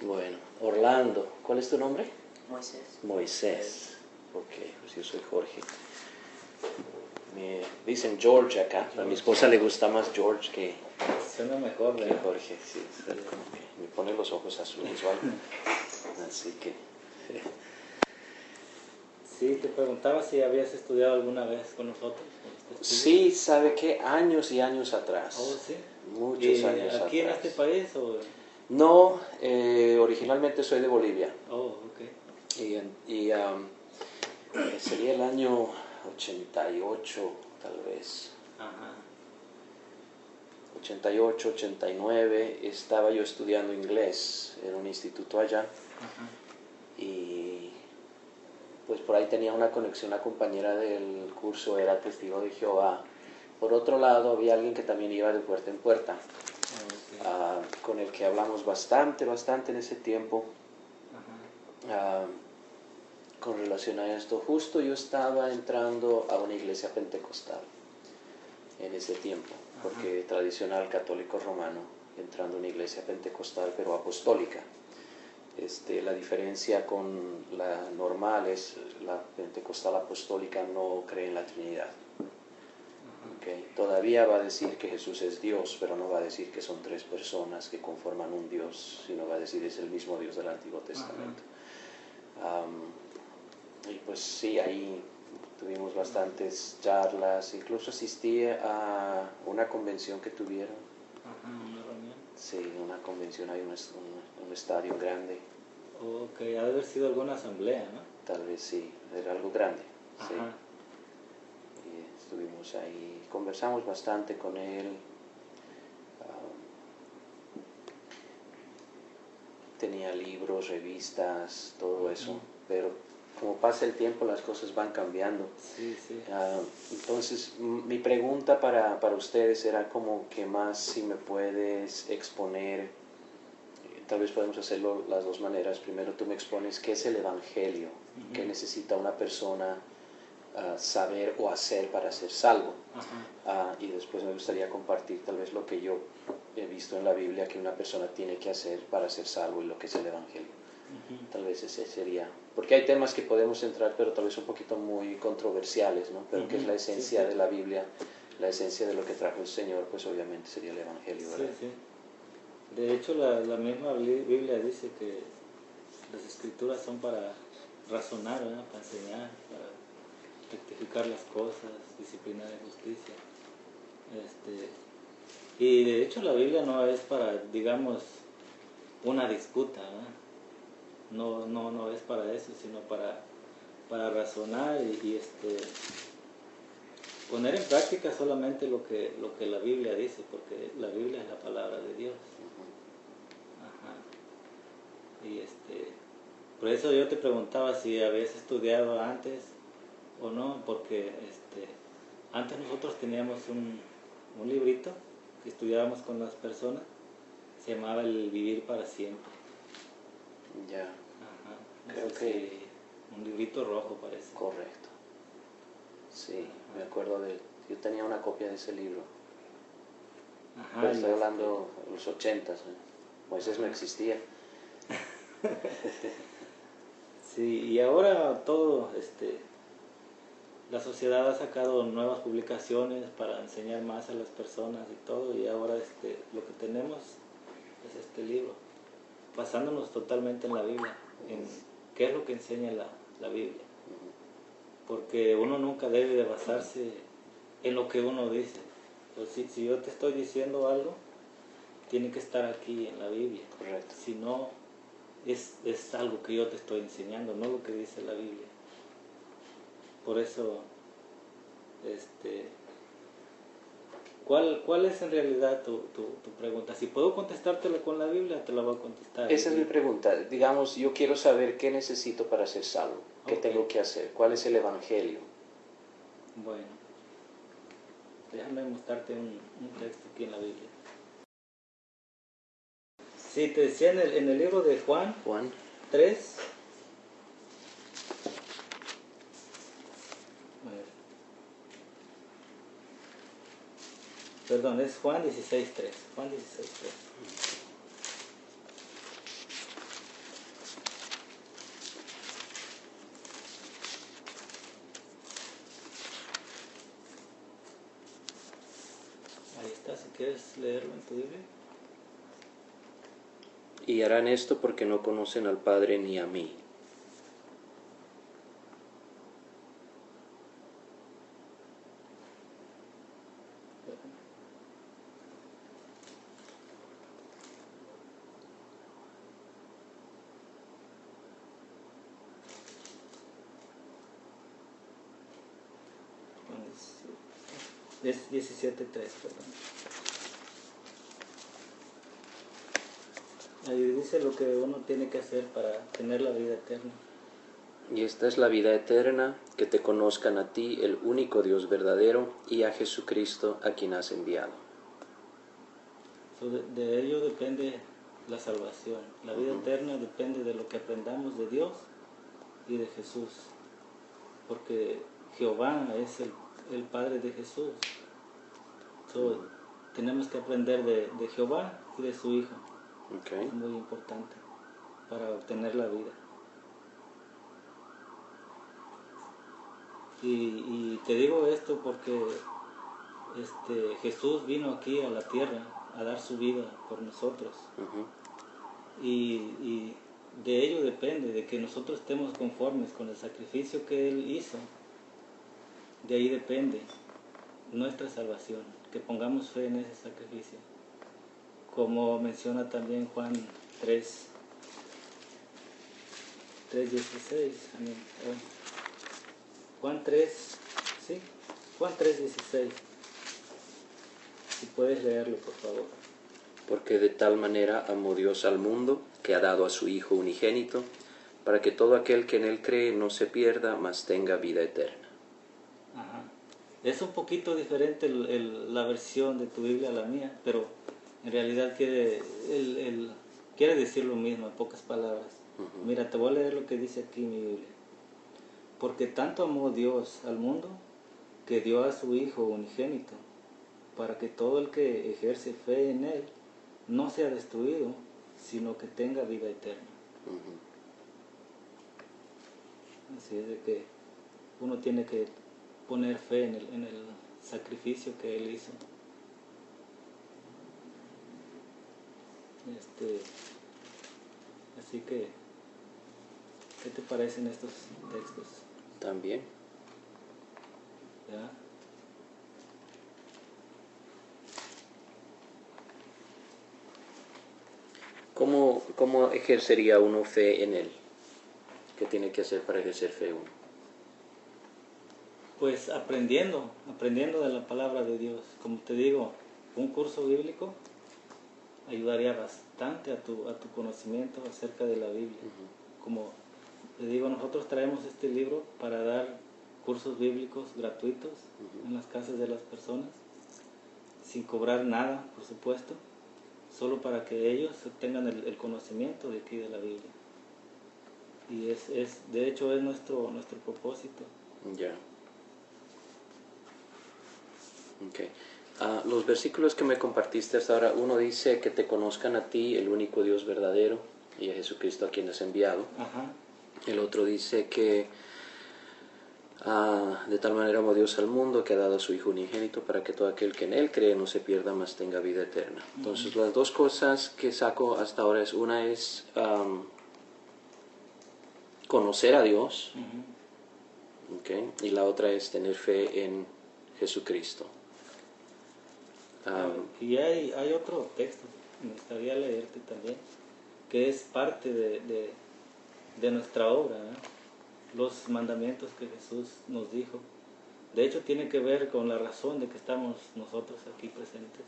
Bueno, Orlando. ¿Cuál es tu nombre? Moisés. Moisés. Ok, pues yo soy Jorge. Me dicen George acá. A mi esposa le gusta más George que Suena mejor, que ¿verdad? Jorge. Sí, como que me pone los ojos azules o algo. Así que... Sí, te preguntaba si habías estudiado alguna vez con nosotros. Con este estudio. Sí, ¿sabe qué? Años y años atrás. Oh, sí. Muchos años atrás. ¿Aquí en este país o...? No, originalmente soy de Bolivia. Oh, ok. Y sería el año 88, tal vez. Ajá. 88, 89, estaba yo estudiando inglés en un instituto allá. Ajá. Y pues por ahí tenía una conexión, la compañera del curso era testigo de Jehová. Por otro lado, había alguien que también iba de puerta en puerta, Okay. con el que hablamos bastante en ese tiempo. Ajá. Con relación a esto. Justo yo estaba entrando a una iglesia pentecostal en ese tiempo, porque tradicional católico romano, entrando a una iglesia pentecostal pero apostólica. La diferencia con la normal es la pentecostal apostólica no cree en la Trinidad. Okay. Todavía va a decir que Jesús es Dios, pero no va a decir que son tres personas que conforman un Dios, sino va a decir es el mismo Dios del Antiguo Testamento. Y pues sí, ahí tuvimos bastantes charlas, incluso asistí a una convención que tuvieron. Ajá, una reunión. Sí, una convención, hay un estadio grande. Ok, ha de haber sido alguna asamblea, ¿no? Tal vez sí, era algo grande. Sí. Ajá. Y estuvimos ahí, conversamos bastante con él. Tenía libros, revistas, todo eso, pero como pasa el tiempo las cosas van cambiando. Sí, sí. Entonces mi pregunta para ustedes era como que más si me puedes exponer, tal vez podemos hacerlo las dos maneras. Primero tú me expones qué es el Evangelio, qué necesita una persona saber o hacer para ser salvo. Y después me gustaría compartir tal vez lo que yo he visto en la Biblia que una persona tiene que hacer para ser salvo y lo que es el Evangelio. Tal vez ese sería, porque hay temas que podemos entrar pero tal vez un poquito muy controversiales, ¿no? Pero que es la esencia de la Biblia, la esencia de lo que trajo el Señor, pues obviamente sería el Evangelio, ¿verdad? Sí, sí. De hecho la misma Biblia dice que las escrituras son para razonar, ¿verdad? Para enseñar, para rectificar las cosas, disciplinar en justicia. Y de hecho la Biblia no es para, digamos, una disputa, ¿verdad? No es para eso, sino para razonar y poner en práctica solamente lo que la Biblia dice, porque la Biblia es la palabra de Dios. Ajá. Y por eso yo te preguntaba si habías estudiado antes o no, porque antes nosotros teníamos un librito que estudiábamos con las personas, se llamaba El Vivir para Siempre. Ya. Ajá. Creo que un librito rojo parece. correcto. Sí, me acuerdo de él. Yo tenía una copia de ese libro. Ajá, Pero estoy hablando de los 80s, ¿eh? Moisés no existía. Sí, y ahora todo, la sociedad ha sacado nuevas publicaciones para enseñar más a las personas y todo, y ahora lo que tenemos es este libro, basándonos totalmente en la Biblia, en qué es lo que enseña la Biblia. Porque uno nunca debe de basarse en lo que uno dice. Entonces, si yo te estoy diciendo algo, tiene que estar aquí en la Biblia. Correcto. Si no, es algo que yo te estoy enseñando, no lo que dice la Biblia. Por eso, ¿cuál es en realidad tu pregunta? Si puedo contestártela con la Biblia, te la voy a contestar. Esa es mi pregunta. Digamos, yo quiero saber qué necesito para ser salvo. ¿Qué tengo que hacer? ¿Cuál es el Evangelio? Bueno, déjame mostrarte un texto aquí en la Biblia. Sí, te decía en el libro de Juan 3. Perdón, es Juan 16.3. Juan 16.3. ¿Puedes leerlo en tu Biblia? Y harán esto porque no conocen al Padre ni a mí. Es 17:3, perdón. Ahí dice lo que uno tiene que hacer para tener la vida eterna. Y esta es la vida eterna, que te conozcan a ti, el único Dios verdadero, y a Jesucristo, a quien has enviado. So, de ello depende la salvación. La vida eterna depende de lo que aprendamos de Dios y de Jesús. Porque Jehová es el Padre de Jesús. So, tenemos que aprender de Jehová y de su Hijo. Okay. Es muy importante para obtener la vida. Y te digo esto porque Jesús vino aquí a la tierra a dar su vida por nosotros. Y de ello depende, de que nosotros estemos conformes con el sacrificio que Él hizo. De ahí depende nuestra salvación, que pongamos fe en ese sacrificio. Como menciona también Juan 3:16. Juan 3:16. Si puedes leerlo, por favor. Porque de tal manera amó Dios al mundo, que ha dado a su Hijo unigénito, para que todo aquel que en Él cree no se pierda, mas tenga vida eterna. Ajá. Es un poquito diferente la versión de tu Biblia a la mía, pero en realidad quiere decir lo mismo en pocas palabras. Mira, te voy a leer lo que dice aquí mi Biblia. Porque tanto amó Dios al mundo, que dio a su Hijo unigénito, para que todo el que ejerce fe en Él no sea destruido, sino que tenga vida eterna. Así es de que uno tiene que poner fe en el sacrificio que Él hizo. Así que, ¿qué te parecen estos textos? También. ¿Ya? ¿Cómo ejercería uno fe en Él? ¿Qué tiene que hacer para ejercer fe uno? Pues aprendiendo de la palabra de Dios. Como te digo, un curso bíblico ayudaría bastante a tu conocimiento acerca de la Biblia. Como te digo, nosotros traemos este libro para dar cursos bíblicos gratuitos en las casas de las personas, sin cobrar nada, por supuesto, solo para que ellos tengan el conocimiento de aquí de la Biblia. Y de hecho es nuestro propósito. Ya. Okay. Los versículos que me compartiste hasta ahora, uno dice que te conozcan a ti, el único Dios verdadero, y a Jesucristo a quien has enviado. Ajá. El otro dice que de tal manera amó Dios al mundo, que ha dado a su Hijo unigénito, para que todo aquel que en Él cree no se pierda, mas tenga vida eterna. Entonces, las dos cosas que saco hasta ahora es, una es conocer a Dios, okay, y la otra es tener fe en Jesucristo. Y hay otro texto, me gustaría leerte también, que es parte de nuestra obra, ¿eh? Los mandamientos que Jesús nos dijo. De hecho, tiene que ver con la razón de que estamos nosotros aquí presentes.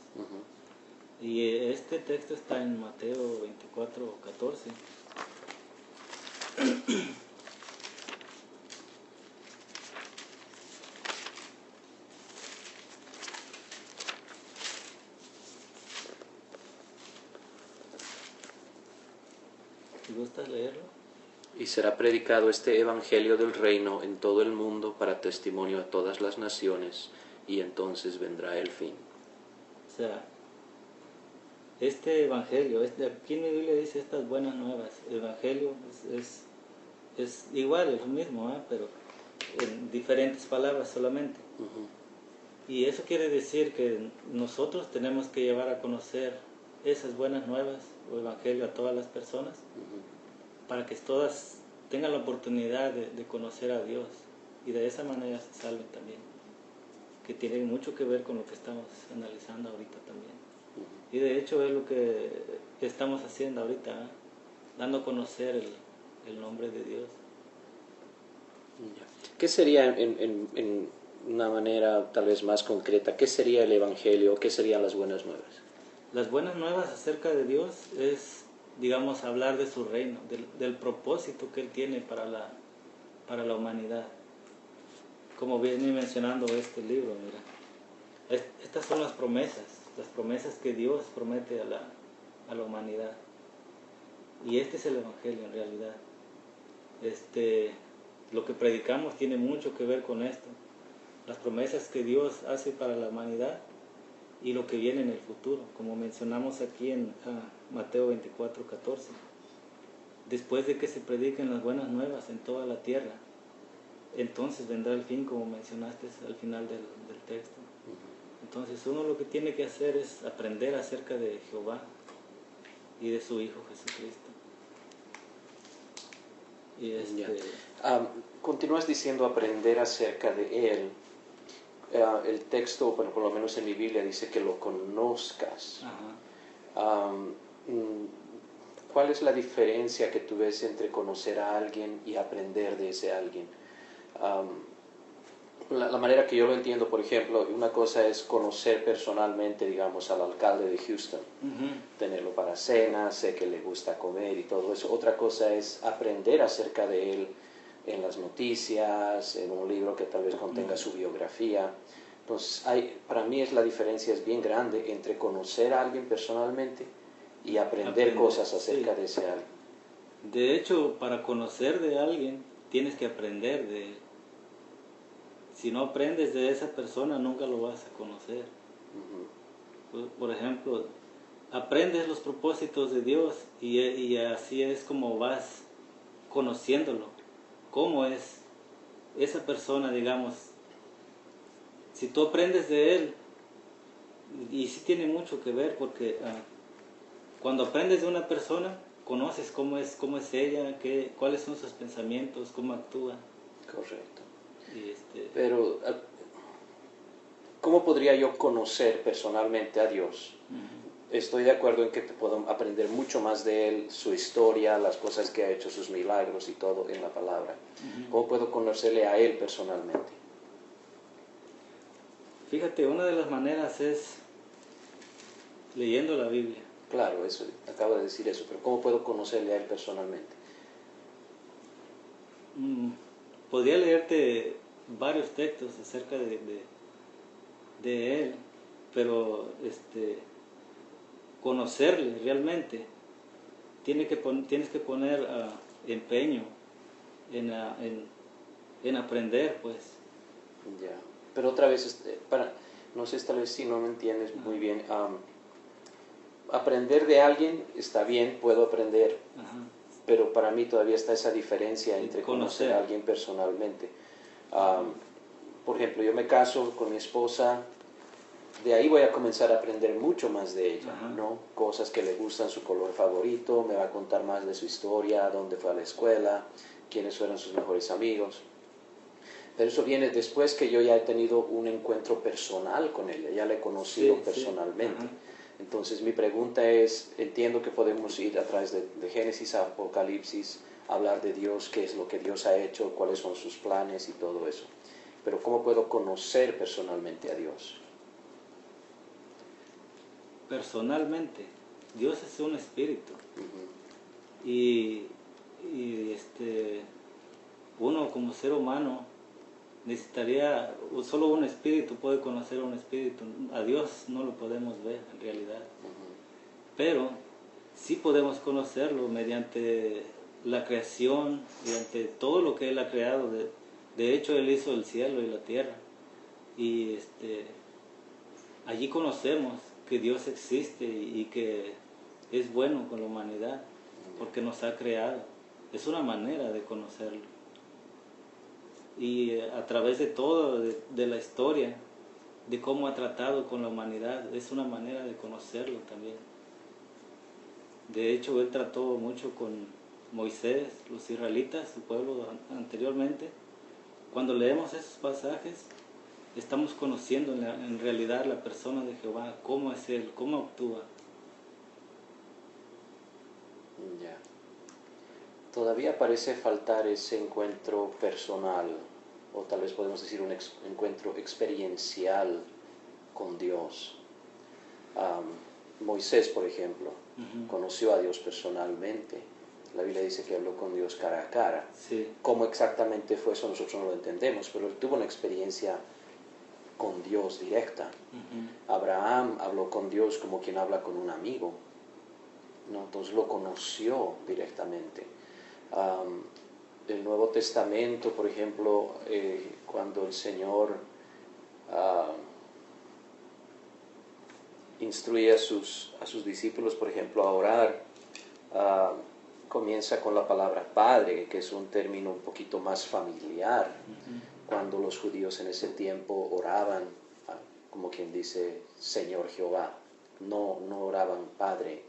Y este texto está en Mateo 24:14. ¿Te gusta leerlo? Y será predicado este evangelio del reino en todo el mundo para testimonio a todas las naciones, y entonces vendrá el fin. O sea, este evangelio, aquí en mi Biblia dice estas buenas nuevas. El evangelio es igual, es lo mismo, pero en diferentes palabras solamente. Y eso quiere decir que nosotros tenemos que llevar a conocer esas buenas nuevas o evangelio a todas las personas para que todas tengan la oportunidad de conocer a Dios y de esa manera se salven también, que tiene mucho que ver con lo que estamos analizando ahorita también. Y de hecho es lo que estamos haciendo ahorita, ¿eh? Dando a conocer el nombre de Dios. ¿Qué sería en una manera tal vez más concreta, qué sería el Evangelio, qué serían las buenas nuevas? Las buenas nuevas acerca de Dios es, digamos, hablar de su reino, del propósito que Él tiene para la humanidad. Como viene mencionando este libro, mira, estas son las promesas que Dios promete a la humanidad. Y este es el Evangelio en realidad. Lo que predicamos tiene mucho que ver con esto. Las promesas que Dios hace para la humanidad y lo que viene en el futuro, como mencionamos aquí en Mateo 24:14. Después de que se prediquen las buenas nuevas en toda la tierra, entonces vendrá el fin, como mencionaste al final del texto. Entonces uno lo que tiene que hacer es aprender acerca de Jehová y de su Hijo Jesucristo. Y continúas diciendo aprender acerca de Él. El texto, bueno, por lo menos en mi Biblia, dice que lo conozcas. ¿Cuál es la diferencia que tú ves entre conocer a alguien y aprender de ese alguien? La manera que yo lo entiendo, por ejemplo, una cosa es conocer personalmente, digamos, al alcalde de Houston, tenerlo para cena, sé que le gusta comer y todo eso. Otra cosa es aprender acerca de él en las noticias, en un libro que tal vez contenga su biografía. Entonces, para mí la diferencia es bien grande entre conocer a alguien personalmente y aprender cosas acerca de ese alguien. De hecho, para conocer de alguien, tienes que aprender de él. Si no aprendes de esa persona, nunca lo vas a conocer. Por ejemplo, aprendes los propósitos de Dios y así es como vas conociéndolo. ¿Cómo es esa persona, digamos? Si tú aprendes de él, y sí tiene mucho que ver, porque cuando aprendes de una persona, conoces cómo es ella, cuáles son sus pensamientos, cómo actúa. Correcto. Y Pero, ¿cómo podría yo conocer personalmente a Dios? Estoy de acuerdo en que puedo aprender mucho más de Él, su historia, las cosas que ha hecho, sus milagros y todo en la palabra. ¿Cómo puedo conocerle a Él personalmente? Fíjate, una de las maneras es leyendo la Biblia. Claro, eso, acabo de decir eso, pero ¿cómo puedo conocerle a Él personalmente? Podría leerte varios textos acerca de Él, pero conocerle realmente, tienes que poner empeño en aprender, pues. Ya, pero otra vez, no sé, tal vez si no me entiendes muy bien, aprender de alguien está bien, puedo aprender, pero para mí todavía está esa diferencia entre conocer a alguien personalmente. Por ejemplo, yo me caso con mi esposa, de ahí voy a comenzar a aprender mucho más de ella, ¿no? Cosas que le gustan, su color favorito, me va a contar más de su historia, dónde fue a la escuela, quiénes fueron sus mejores amigos. Pero eso viene después que yo ya he tenido un encuentro personal con ella, ya la he conocido personalmente. Entonces mi pregunta es, entiendo que podemos ir a través de Génesis a Apocalipsis, hablar de Dios, qué es lo que Dios ha hecho, cuáles son sus planes y todo eso. Pero ¿cómo puedo conocer personalmente a Dios? Personalmente, Dios es un espíritu. Y uno como ser humano necesitaría, solo un espíritu puede conocer a un espíritu. A Dios no lo podemos ver en realidad. Pero sí podemos conocerlo mediante la creación, mediante todo lo que Él ha creado. De hecho, Él hizo el cielo y la tierra. Y allí conocemos que Dios existe y que es bueno con la humanidad, porque nos ha creado. Es una manera de conocerlo. Y a través de todo, de la historia, de cómo ha tratado con la humanidad. Es una manera de conocerlo también. De hecho, Él trató mucho con Moisés, los israelitas, su pueblo anteriormente. Cuando leemos esos pasajes, estamos conociendo en realidad la persona de Jehová, cómo es Él, cómo actúa. Ya. Todavía parece faltar ese encuentro personal, o tal vez podemos decir un encuentro experiencial con Dios. Moisés, por ejemplo, conoció a Dios personalmente. La Biblia dice que habló con Dios cara a cara. Sí. ¿Cómo exactamente fue eso? Nosotros no lo entendemos, pero él tuvo una experiencia con Dios directa. Abraham habló con Dios como quien habla con un amigo, ¿no? Entonces lo conoció directamente. El Nuevo Testamento, por ejemplo, cuando el Señor instruye a sus discípulos, por ejemplo, a orar, comienza con la palabra Padre, que es un término un poquito más familiar. Cuando los judíos en ese tiempo oraban, como quien dice Señor Jehová, no oraban Padre.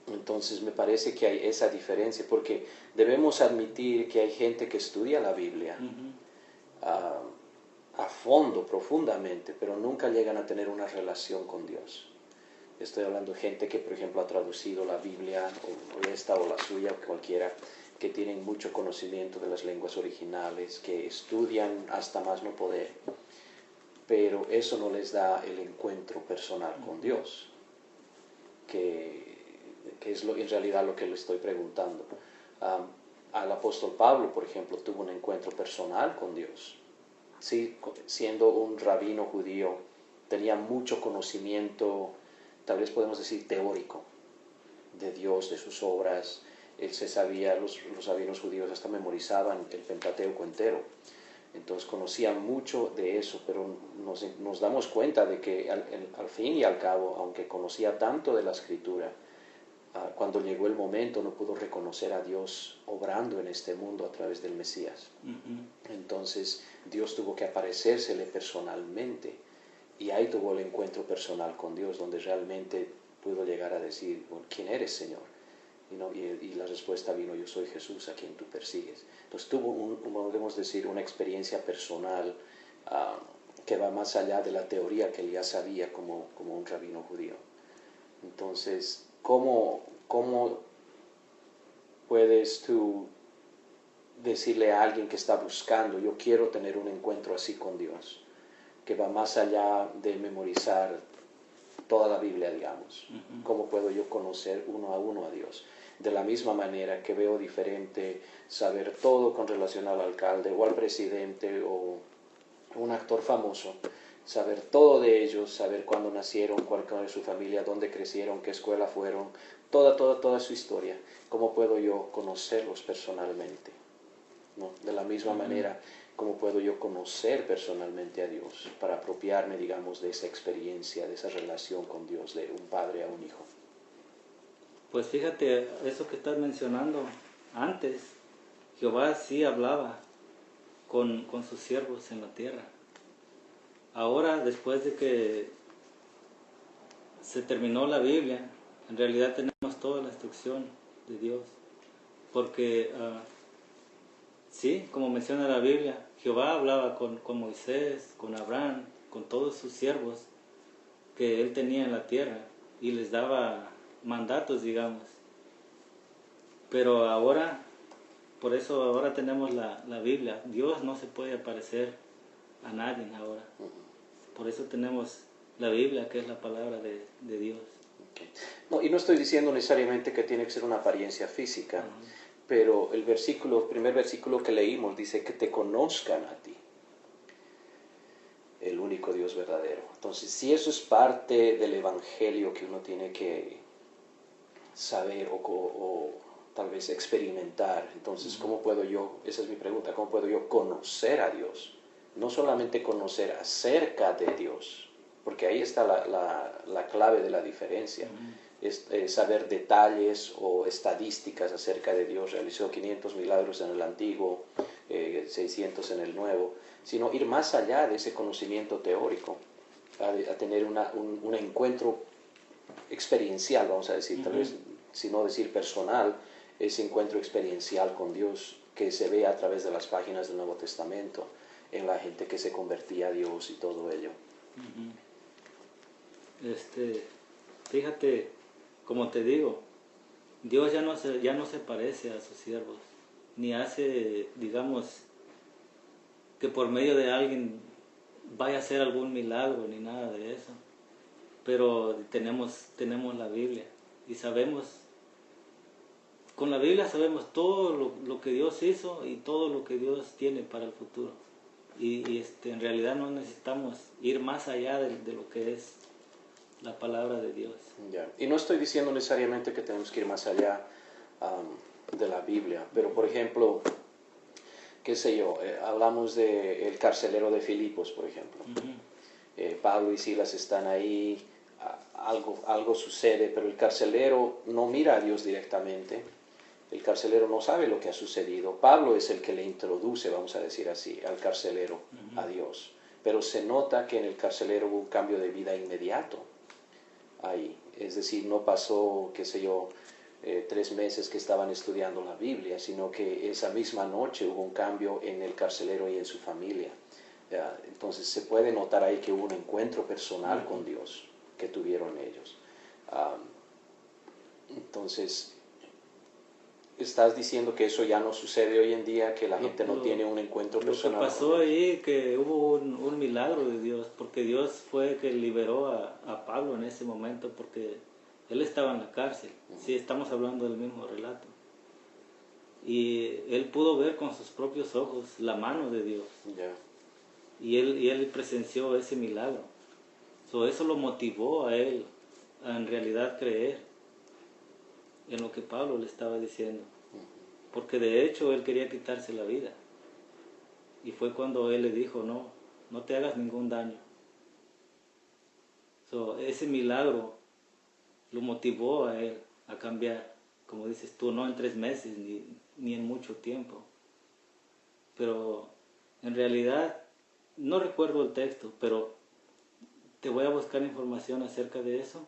Entonces me parece que hay esa diferencia, porque debemos admitir que hay gente que estudia la Biblia a fondo, profundamente, pero nunca llegan a tener una relación con Dios. Estoy hablando de gente que, por ejemplo, ha traducido la Biblia, o esta o la suya, o cualquiera, que tienen mucho conocimiento de las lenguas originales, que estudian hasta más no poder, pero eso no les da el encuentro personal con Dios, que es en realidad lo que le estoy preguntando. Al apóstol Pablo, por ejemplo, tuvo un encuentro personal con Dios. Sí, siendo un rabino judío, tenía mucho conocimiento, tal vez podemos decir teórico, de Dios, de sus obras. Él se sabía, los rabinos judíos hasta memorizaban el Pentateuco entero. Entonces conocía mucho de eso, pero nos damos cuenta de que al fin y al cabo, aunque conocía tanto de la Escritura, cuando llegó el momento no pudo reconocer a Dios obrando en este mundo a través del Mesías. Entonces Dios tuvo que aparecérsele personalmente, y ahí tuvo el encuentro personal con Dios, donde realmente pudo llegar a decir, bueno, ¿quién eres, Señor? Y la respuesta vino, yo soy Jesús a quien tú persigues. Entonces tuvo, podemos decir, una experiencia personal que va más allá de la teoría que él ya sabía como un rabino judío. Entonces, ¿cómo puedes tú decirle a alguien que está buscando, yo quiero tener un encuentro así con Dios, que va más allá de memorizar toda la Biblia, digamos? ¿Cómo puedo yo conocer uno a uno a Dios? De la misma manera que veo diferente saber todo con relación al alcalde o al presidente o un actor famoso, saber todo de ellos, saber cuándo nacieron, cuál es su familia, dónde crecieron, qué escuela fueron, toda su historia. ¿Cómo puedo yo conocerlos personalmente? ¿No? De la misma manera, ¿cómo puedo yo conocer personalmente a Dios para apropiarme, digamos, de esa experiencia, de esa relación con Dios, de un padre a un hijo? Pues fíjate, eso que estás mencionando, antes Jehová sí hablaba con sus siervos en la tierra. Ahora, después de que se terminó la Biblia, en realidad tenemos toda la instrucción de Dios. Porque, sí, como menciona la Biblia, Jehová hablaba con Moisés, con Abraham, con todos sus siervos que él tenía en la tierra y les daba mandatos, digamos. Pero ahora, por eso ahora tenemos la Biblia. Dios no se puede aparecer a nadie ahora. Por eso tenemos la Biblia, que es la palabra de Dios. Okay. No, y no estoy diciendo necesariamente que tiene que ser una apariencia física, pero el primer versículo que leímos dice que te conozcan a ti, el único Dios verdadero. Entonces, si eso es parte del evangelio que uno tiene que saber o tal vez experimentar, entonces, ¿cómo puedo yo, esa es mi pregunta, cómo puedo yo conocer a Dios? No solamente conocer acerca de Dios, porque ahí está la clave de la diferencia. Es saber detalles o estadísticas acerca de Dios. Realizó 500 milagros en el Antiguo, 600 en el Nuevo, sino ir más allá de ese conocimiento teórico, a tener un encuentro experiencial, vamos a decir, tal vez, si no decir personal, ese encuentro experiencial con Dios que se ve a través de las páginas del Nuevo Testamento, en la gente que se convertía a Dios y todo ello. Fíjate, como te digo, Dios ya no se parece a sus siervos, ni hace, digamos, que por medio de alguien vaya a hacer algún milagro, ni nada de eso. Pero tenemos la Biblia y sabemos, con la Biblia sabemos todo lo que Dios hizo y todo lo que Dios tiene para el futuro. Y en realidad no necesitamos ir más allá de lo que es la palabra de Dios. Ya. Y no estoy diciendo necesariamente que tenemos que ir más allá de la Biblia, pero por ejemplo, qué sé yo, hablamos del carcelero de Filipos, por ejemplo. Pablo y Silas están ahí, algo sucede, pero el carcelero no mira a Dios directamente, el carcelero no sabe lo que ha sucedido. Pablo es el que le introduce, vamos a decir así, al carcelero a Dios, pero se nota que en el carcelero hubo un cambio de vida inmediato ahí, es decir, no pasó, qué sé yo, 3 meses que estaban estudiando la Biblia, sino que esa misma noche hubo un cambio en el carcelero y en su familia. Entonces se puede notar ahí que hubo un encuentro personal con Dios que tuvieron ellos. Entonces, ¿estás diciendo que eso ya no sucede hoy en día, que la gente no tiene un encuentro personal? Lo que pasó ahí, que hubo un milagro de Dios, porque Dios fue el que liberó a Pablo en ese momento, porque él estaba en la cárcel. Sí, estamos hablando del mismo relato. Y él pudo ver con sus propios ojos la mano de Dios. Y él presenció ese milagro. Eso lo motivó a él a en realidad creer en lo que Pablo le estaba diciendo. Porque de hecho él quería quitarse la vida. Y fue cuando él le dijo, no te hagas ningún daño. Ese milagro lo motivó a él a cambiar. Como dices tú, no en 3 meses ni en mucho tiempo. Pero en realidad, no recuerdo el texto, pero te voy a buscar información acerca de eso,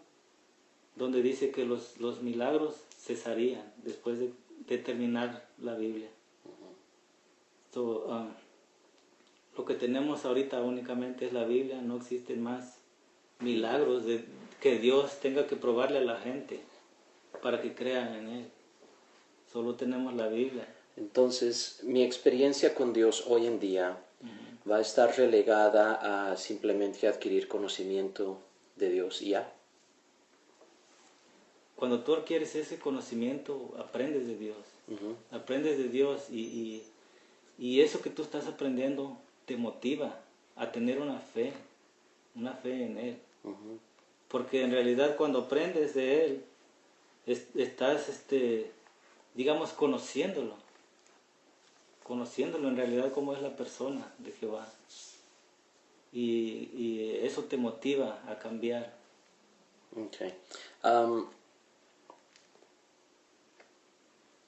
donde dice que los milagros cesarían después de terminar la Biblia. Lo que tenemos ahorita únicamente es la Biblia, no existen más milagros que Dios tenga que probarle a la gente para que crean en Él. Solo tenemos la Biblia. Entonces, mi experiencia con Dios hoy en día va a estar relegada a simplemente adquirir conocimiento de Dios y ya. Cuando tú adquieres ese conocimiento, aprendes de Dios. Aprendes de Dios y eso que tú estás aprendiendo te motiva a tener una fe en Él. Porque en realidad cuando aprendes de Él, estás, digamos, conociéndolo en realidad cómo es la persona de Jehová. Y eso te motiva a cambiar. Okay.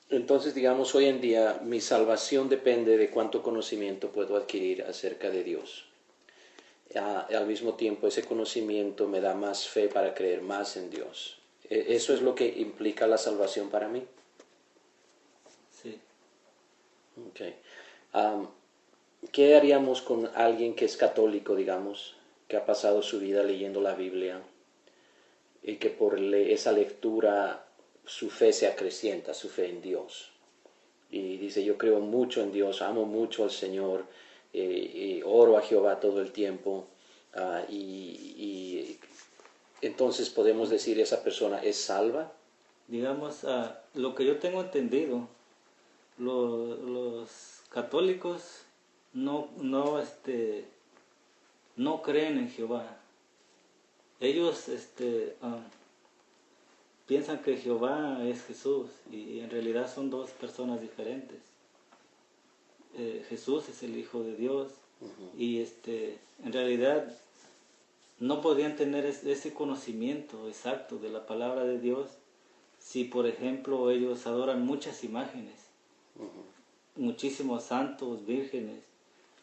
Entonces, digamos, hoy en día mi salvación depende de cuánto conocimiento puedo adquirir acerca de Dios. Al mismo tiempo, ese conocimiento me da más fe para creer más en Dios. ¿Eso es lo que implica la salvación para mí? Sí. Okay. ¿Qué haríamos con alguien que es católico, digamos, que ha pasado su vida leyendo la Biblia y que por esa lectura su fe se acrecienta, su fe en Dios? Y dice, yo creo mucho en Dios, amo mucho al Señor, y oro a Jehová todo el tiempo, y entonces podemos decir, ¿esa persona es salva? Digamos, lo que yo tengo entendido, los católicos no creen en Jehová. Ellos piensan que Jehová es Jesús y en realidad son dos personas diferentes. Jesús es el Hijo de Dios y en realidad no podrían tener ese conocimiento exacto de la palabra de Dios si, por ejemplo, ellos adoran muchas imágenes. muchísimos santos, vírgenes,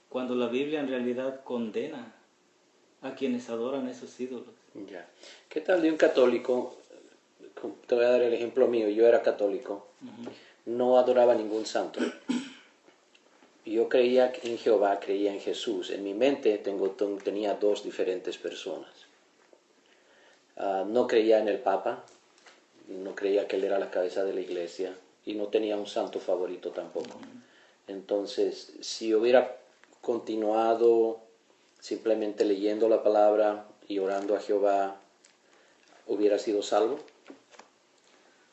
cuando la Biblia en realidad condena a quienes adoran esos ídolos. Ya. ¿Qué tal de un católico? Te voy a dar el ejemplo mío. Yo era católico, no adoraba ningún santo. Yo creía en Jehová, creía en Jesús. En mi mente tenía dos diferentes personas. No creía en el Papa, no creía que él era la cabeza de la iglesia y no tenía un santo favorito tampoco. Entonces, si hubiera continuado simplemente leyendo la palabra y orando a Jehová, ¿hubiera sido salvo?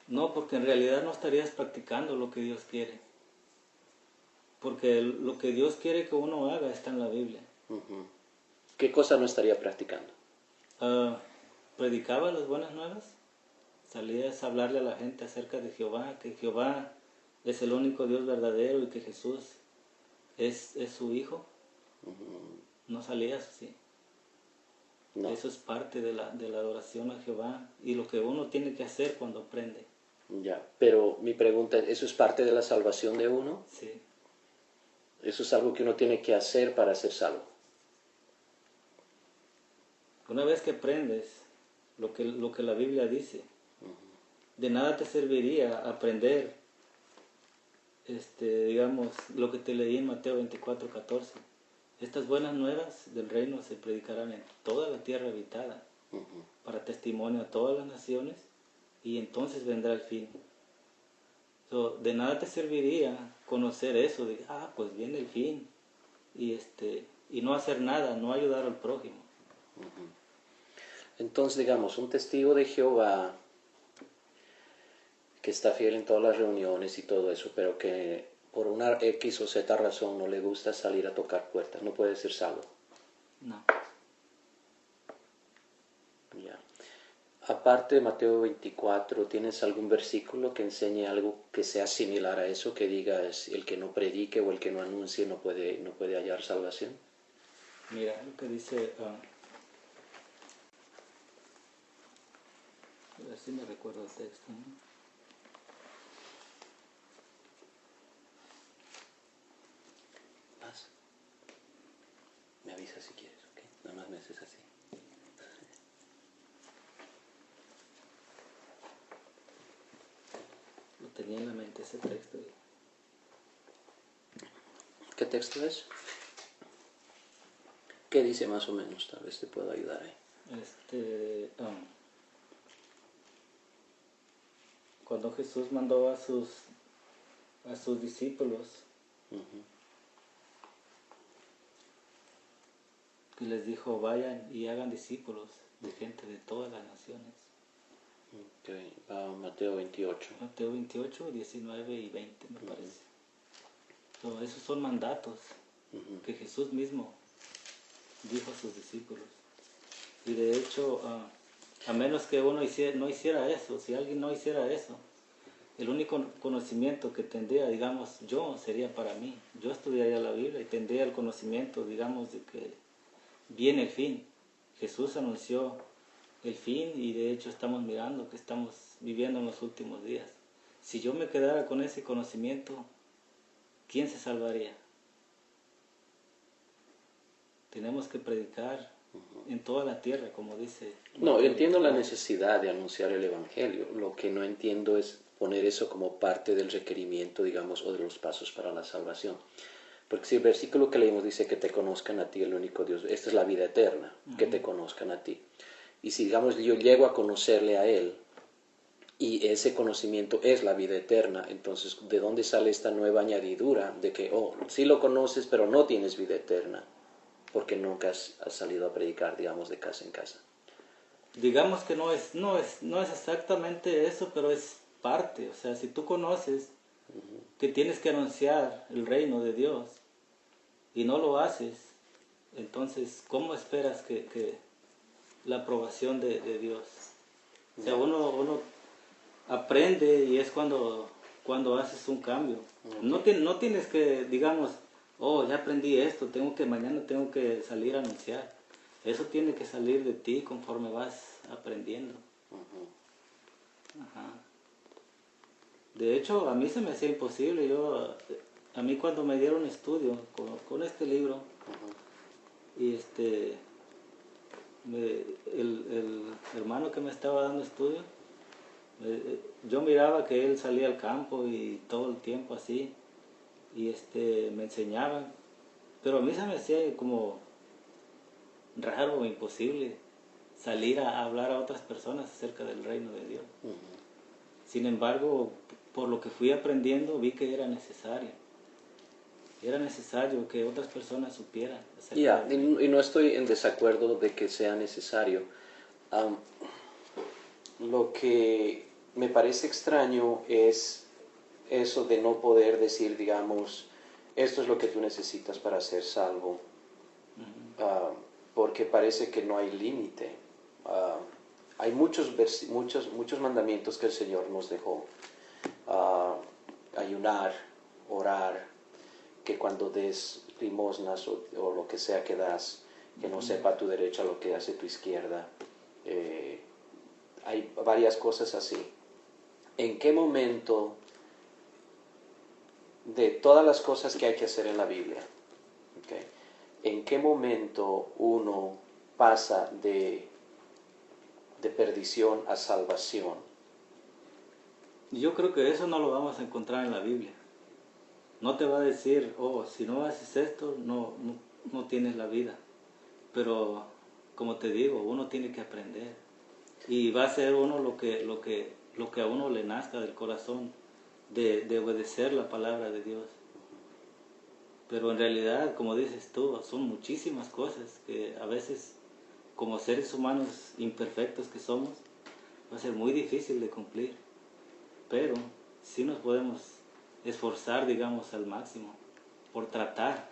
No, porque en realidad no estarías practicando lo que Dios quiere. Porque lo que Dios quiere que uno haga está en la Biblia. ¿Qué cosa no estaría practicando? Predicaba las buenas nuevas. Salías a hablarle a la gente acerca de Jehová, que Jehová es el único Dios verdadero y que Jesús es su Hijo. No salías así. No. Eso es parte de la adoración a Jehová y lo que uno tiene que hacer cuando aprende. Ya, pero mi pregunta es, ¿eso es parte de la salvación de uno? Sí. Eso es algo que uno tiene que hacer para ser salvo. Una vez que aprendes lo que la Biblia dice, de nada te serviría aprender, digamos, lo que te leí en Mateo 24:14. Estas buenas nuevas del reino se predicarán en toda la tierra habitada, para testimonio a todas las naciones, y entonces vendrá el fin. De nada te serviría conocer eso, de, pues viene el fin, y no hacer nada, no ayudar al prójimo. Entonces, digamos, un testigo de Jehová que está fiel en todas las reuniones y todo eso, pero que por una X o Z razón no le gusta salir a tocar puertas, no puede ser salvo. No. Ya. Aparte de Mateo 24, ¿tienes algún versículo que enseñe algo que sea similar a eso, que diga el que no predique o el que no anuncie no puede hallar salvación? Mira lo que dice, a ver si me recuerdo el texto, ¿no? Me avisas si quieres, ¿ok? Nada más me haces así. Lo tenía en la mente ese texto. ¿Qué texto es? ¿Qué dice más o menos? Tal vez te puedo ayudar ahí. Cuando Jesús mandó a sus discípulos, y les dijo, vayan y hagan discípulos de gente de todas las naciones. Okay. Mateo 28. Mateo 28, 19 y 20 me parece. Esos son mandatos que Jesús mismo dijo a sus discípulos. Y de hecho, a menos que uno no hiciera eso, si alguien no hiciera eso, el único conocimiento que tendría, digamos, yo sería para mí. Yo estudiaría la Biblia y tendría el conocimiento, digamos, de que viene el fin. Jesús anunció el fin y de hecho estamos mirando que estamos viviendo en los últimos días. Si yo me quedara con ese conocimiento, ¿quién se salvaría? Tenemos que predicar en toda la tierra, como dice. No, yo entiendo la necesidad de anunciar el Evangelio. Lo que no entiendo es poner eso como parte del requerimiento, digamos, o de los pasos para la salvación. Porque si el versículo que leímos dice que te conozcan a ti, el único Dios, esta es la vida eterna, que te conozcan a ti. Y si, digamos, yo llego a conocerle a Él, y ese conocimiento es la vida eterna, entonces, ¿de dónde sale esta nueva añadidura de que, sí lo conoces, pero no tienes vida eterna? Porque nunca has salido a predicar, digamos, de casa en casa. Digamos que no es exactamente eso, pero es parte. O sea, si tú conoces que tienes que anunciar el reino de Dios y no lo haces, entonces, ¿cómo esperas que la aprobación de Dios? O sea, uno aprende y es cuando haces un cambio. No tienes que, digamos, ya aprendí esto, mañana tengo que salir a anunciar. Eso tiene que salir de ti conforme vas aprendiendo. Ajá. De hecho, a mí se me hacía imposible. Yo a mí cuando me dieron estudio con este libro, y el hermano que me estaba dando estudio, yo miraba que él salía al campo y todo el tiempo así, y me enseñaba, pero a mí se me hacía como raro o imposible salir a hablar a otras personas acerca del reino de Dios. Sin embargo, por lo que fui aprendiendo, vi que era necesario. Era necesario que otras personas supieran acerca del reino. Y no estoy en desacuerdo de que sea necesario. Lo que me parece extraño es eso de no poder decir, digamos, esto es lo que tú necesitas para ser salvo, porque parece que no hay límite. Hay muchos mandamientos que el Señor nos dejó. Ayunar, orar, que cuando des limosnas o lo que sea que das, que no sepa tu derecha lo que hace tu izquierda. Hay varias cosas así. ¿En qué momento de todas las cosas que hay que hacer en la Biblia, okay, en qué momento uno pasa de perdición a salvación? Yo creo que eso no lo vamos a encontrar en la Biblia. No te va a decir, oh, si no haces esto, no tienes la vida. Pero, como te digo, uno tiene que aprender. Y va a ser uno lo que a uno le nazca del corazón, de obedecer la palabra de Dios. Pero en realidad, como dices tú, son muchísimas cosas que a veces, como seres humanos imperfectos que somos, va a ser muy difícil de cumplir. Pero sí nos podemos esforzar, digamos, al máximo por tratar,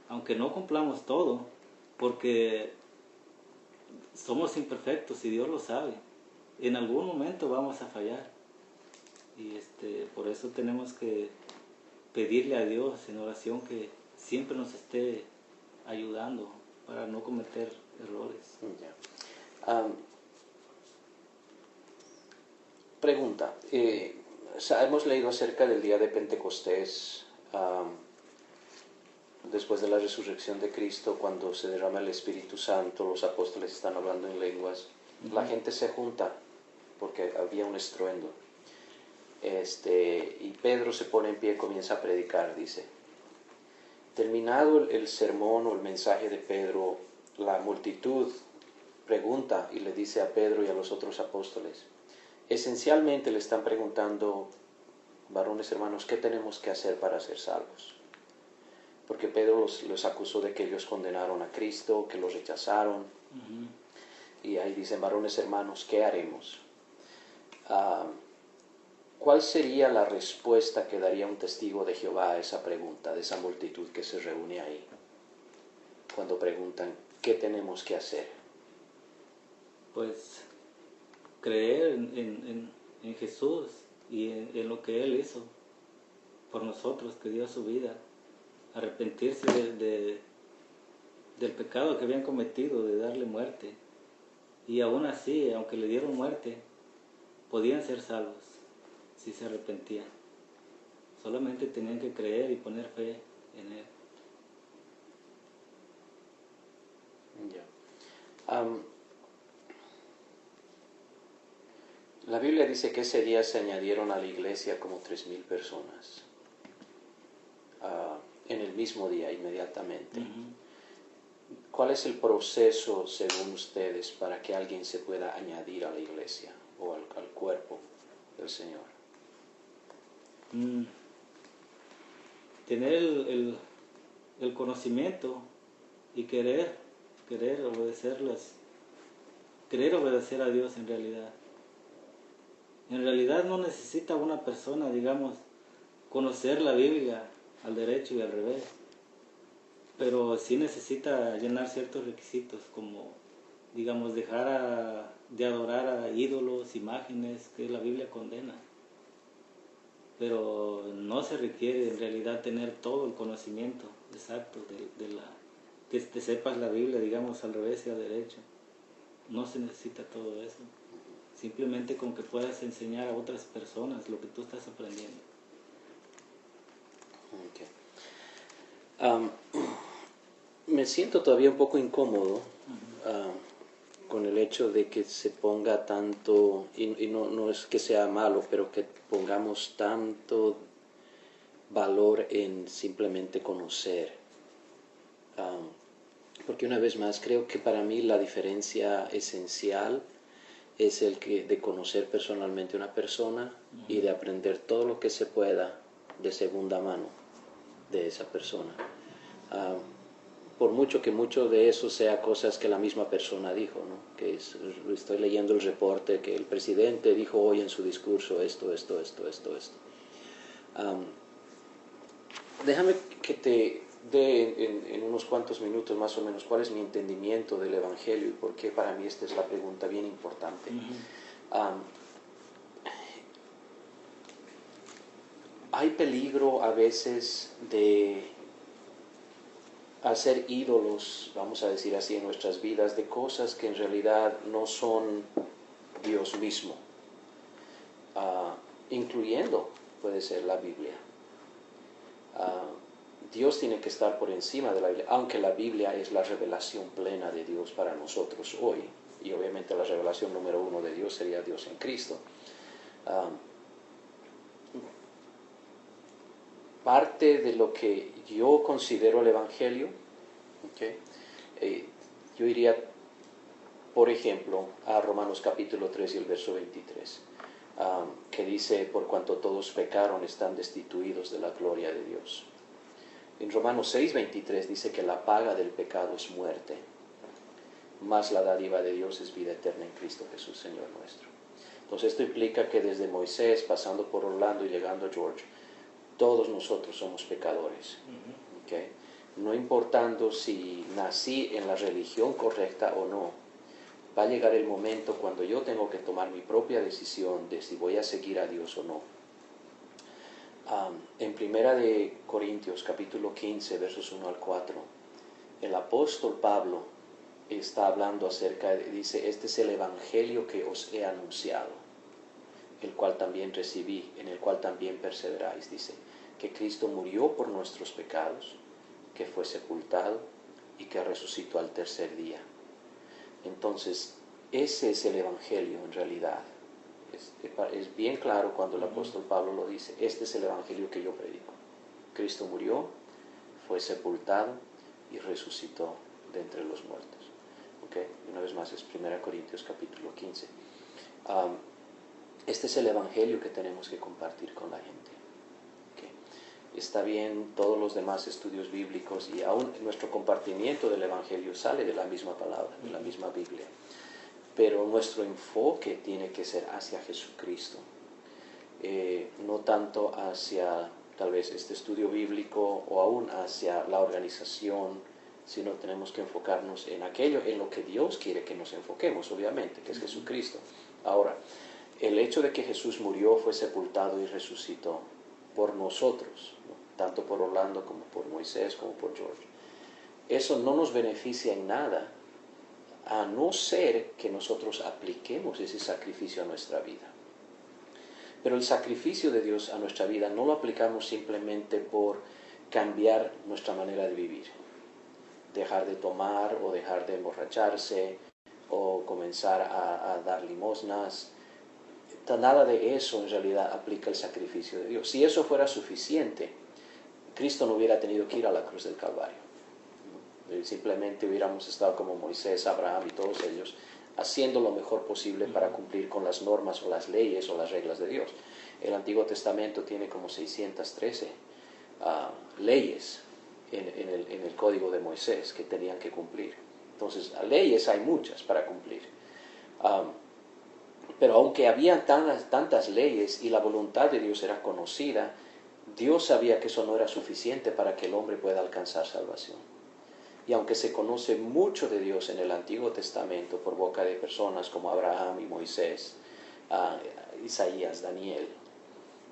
aunque no cumplamos todo, porque somos imperfectos y Dios lo sabe. En algún momento vamos a fallar, y por eso tenemos que pedirle a Dios en oración que siempre nos esté ayudando para no cometer errores. Pregunta, hemos leído acerca del día de Pentecostés, después de la resurrección de Cristo, cuando se derrama el Espíritu Santo, los apóstoles están hablando en lenguas, la gente se junta porque había un estruendo. Y Pedro se pone en pie y comienza a predicar, dice. Terminado el sermón o el mensaje de Pedro, la multitud pregunta y le dice a Pedro y a los otros apóstoles, esencialmente le están preguntando, varones hermanos, ¿qué tenemos que hacer para ser salvos? Porque Pedro los acusó de que ellos condenaron a Cristo, que los rechazaron. Y ahí dicen, varones hermanos, ¿qué haremos? ¿Cuál sería la respuesta que daría un testigo de Jehová a esa pregunta, de esa multitud que se reúne ahí? Cuando preguntan, ¿qué tenemos que hacer? Pues creer en Jesús y en lo que Él hizo por nosotros, que dio su vida, arrepentirse del pecado que habían cometido, de darle muerte, y aún así, aunque le dieron muerte, podían ser salvos si se arrepentían. Solamente tenían que creer y poner fe en Él. La Biblia dice que ese día se añadieron a la iglesia como 3,000 personas. En el mismo día, inmediatamente. ¿Cuál es el proceso, según ustedes, para que alguien se pueda añadir a la iglesia o al cuerpo del Señor? Tener el conocimiento y querer obedecer a Dios en realidad. En realidad no necesita una persona, digamos, conocer la Biblia al derecho y al revés, pero sí necesita llenar ciertos requisitos, como, digamos, dejar de adorar a ídolos, imágenes que la Biblia condena. Pero no se requiere en realidad tener todo el conocimiento exacto que te sepas la Biblia, digamos, al revés y al derecho. No se necesita todo eso. Simplemente con que puedas enseñar a otras personas lo que tú estás aprendiendo. Ok. Am, Me siento todavía un poco incómodo con el hecho de que se ponga tanto, y no es que sea malo, pero que pongamos tanto valor en simplemente conocer. Porque una vez más, creo que para mí la diferencia esencial es el que de conocer personalmente a una persona y de aprender todo lo que se pueda de segunda mano de esa persona. Por mucho que mucho de eso sea cosas que la misma persona dijo, ¿no? Que estoy leyendo el reporte que el presidente dijo hoy en su discurso esto. Déjame que te dé en unos cuantos minutos más o menos cuál es mi entendimiento del Evangelio y por qué para mí esta es la pregunta bien importante. Hay peligro a veces de hacer ídolos, vamos a decir así, en nuestras vidas, de cosas que en realidad no son Dios mismo, incluyendo, puede ser, la Biblia. Dios tiene que estar por encima de la Biblia, aunque la Biblia es la revelación plena de Dios para nosotros hoy, y obviamente la revelación número uno de Dios sería Dios en Cristo. Parte de lo que yo considero el Evangelio, yo iría, por ejemplo, a Romanos capítulo 3 y el verso 23, que dice, por cuanto todos pecaron, están destituidos de la gloria de Dios. En Romanos 6, 23 dice que la paga del pecado es muerte, mas la dádiva de Dios es vida eterna en Cristo Jesús, Señor nuestro. Entonces esto implica que desde Moisés, pasando por Orlando y llegando a George, todos nosotros somos pecadores. ¿Okay? No importando si nací en la religión correcta o no, va a llegar el momento cuando yo tengo que tomar mi propia decisión de si voy a seguir a Dios o no. En Primera de Corintios, capítulo 15, versos 1 al 4, el apóstol Pablo está hablando dice, este es el evangelio que os he anunciado, el cual también recibí, en el cual también perseveráis, dice, que Cristo murió por nuestros pecados, que fue sepultado y que resucitó al tercer día. Entonces, ese es el evangelio en realidad. Es bien claro cuando el apóstol Pablo lo dice, este es el evangelio que yo predico. Cristo murió, fue sepultado y resucitó de entre los muertos. ¿Okay? Una vez más es 1 Corintios capítulo 15. Este es el evangelio que tenemos que compartir con la gente. ¿Okay? Está bien todos los demás estudios bíblicos y aún nuestro compartimiento del evangelio sale de la misma palabra, de la misma Biblia. Pero nuestro enfoque tiene que ser hacia Jesucristo, no tanto hacia tal vez este estudio bíblico o aún hacia la organización, sino tenemos que enfocarnos en aquello en lo que Dios quiere que nos enfoquemos, obviamente, que es Jesucristo. Ahora, el hecho de que Jesús murió, fue sepultado y resucitó por nosotros, ¿no? Tanto por Orlando como por Moisés como por George, eso no nos beneficia en nada, a no ser que nosotros apliquemos ese sacrificio a nuestra vida. Pero el sacrificio de Dios a nuestra vida no lo aplicamos simplemente por cambiar nuestra manera de vivir, dejar de tomar o dejar de emborracharse o comenzar a dar limosnas. Nada de eso en realidad aplica el sacrificio de Dios. Si eso fuera suficiente, Cristo no hubiera tenido que ir a la cruz del Calvario. Simplemente hubiéramos estado como Moisés, Abraham y todos ellos, haciendo lo mejor posible para cumplir con las normas o las leyes o las reglas de Dios. El Antiguo Testamento tiene como 613 leyes en el Código de Moisés que tenían que cumplir. Entonces, leyes hay muchas para cumplir. Pero aunque había tantas leyes y la voluntad de Dios era conocida, Dios sabía que eso no era suficiente para que el hombre pueda alcanzar salvación. Y aunque se conoce mucho de Dios en el Antiguo Testamento por boca de personas como Abraham y Moisés, Isaías, Daniel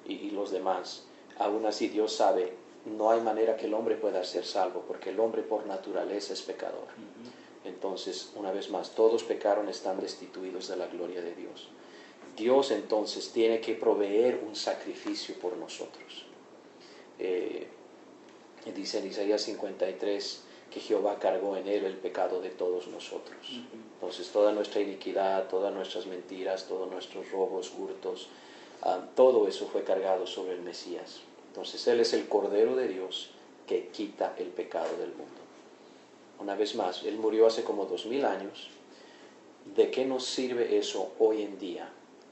y los demás, aún así Dios sabe, no hay manera que el hombre pueda ser salvo, porque el hombre por naturaleza es pecador. Entonces, una vez más, todos pecaron, están destituidos de la gloria de Dios. Dios entonces tiene que proveer un sacrificio por nosotros. Y dice en Isaías 53 que Jehová cargó en él el pecado de todos nosotros. Entonces toda nuestra iniquidad, todas nuestras mentiras, todos nuestros robos, hurtos, todo eso fue cargado sobre el Mesías. Entonces Él es el Cordero de Dios que quita el pecado del mundo. Una vez más, Él murió hace como 2000 años. ¿De qué nos sirve eso hoy en día?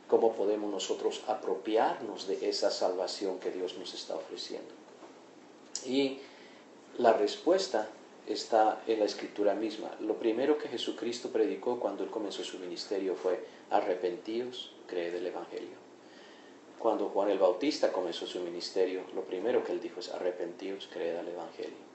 ¿Cómo podemos nosotros apropiarnos de esa salvación que Dios nos está ofreciendo? Y la respuesta está en la Escritura misma. Lo primero que Jesucristo predicó cuando Él comenzó su ministerio fue: arrepentíos, creed el Evangelio. Cuando Juan el Bautista comenzó su ministerio, lo primero que Él dijo es: arrepentíos, creed al Evangelio.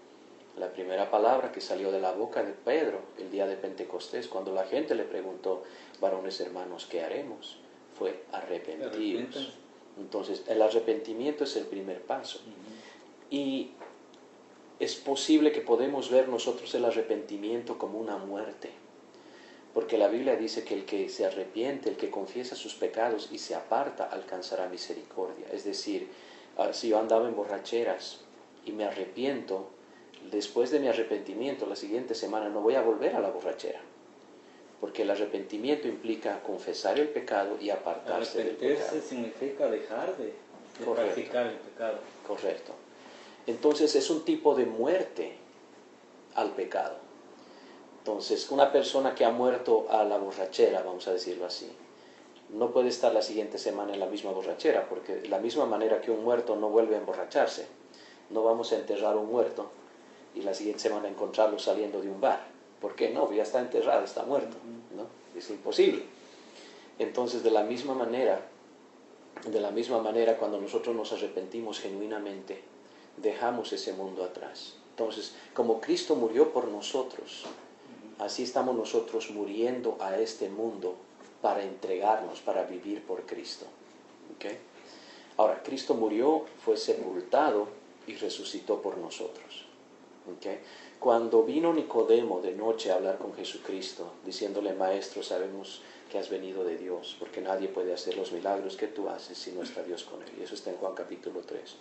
La primera palabra que salió de la boca de Pedro el día de Pentecostés, cuando la gente le preguntó: varones hermanos, ¿qué haremos?, fue: arrepentíos. Entonces, el arrepentimiento es el primer paso. Y es posible que podemos ver nosotros el arrepentimiento como una muerte, porque la Biblia dice que el que se arrepiente, el que confiesa sus pecados y se aparta, alcanzará misericordia. Es decir, si yo andaba en borracheras y me arrepiento, después de mi arrepentimiento, la siguiente semana no voy a volver a la borrachera, porque el arrepentimiento implica confesar el pecado y apartarse del pecado. Arrepentirse significa dejar de practicar el pecado. Correcto. Entonces es un tipo de muerte al pecado. Entonces, una persona que ha muerto a la borrachera, vamos a decirlo así, no puede estar la siguiente semana en la misma borrachera, porque de la misma manera que un muerto no vuelve a emborracharse, no vamos a enterrar a un muerto y la siguiente semana encontrarlo saliendo de un bar. ¿Por qué no? Ya está enterrado, está muerto, ¿no? Es imposible. Entonces, de la misma manera, cuando nosotros nos arrepentimos genuinamente, dejamos ese mundo atrás. Entonces, como Cristo murió por nosotros, así estamos nosotros muriendo a este mundo para entregarnos, para vivir por Cristo. ¿Okay? Ahora, Cristo murió, fue sepultado y resucitó por nosotros. ¿Okay? Cuando vino Nicodemo de noche a hablar con Jesucristo, diciéndole: Maestro, sabemos que has venido de Dios, porque nadie puede hacer los milagros que tú haces si no está Dios con él. Y eso está en Juan capítulo 3.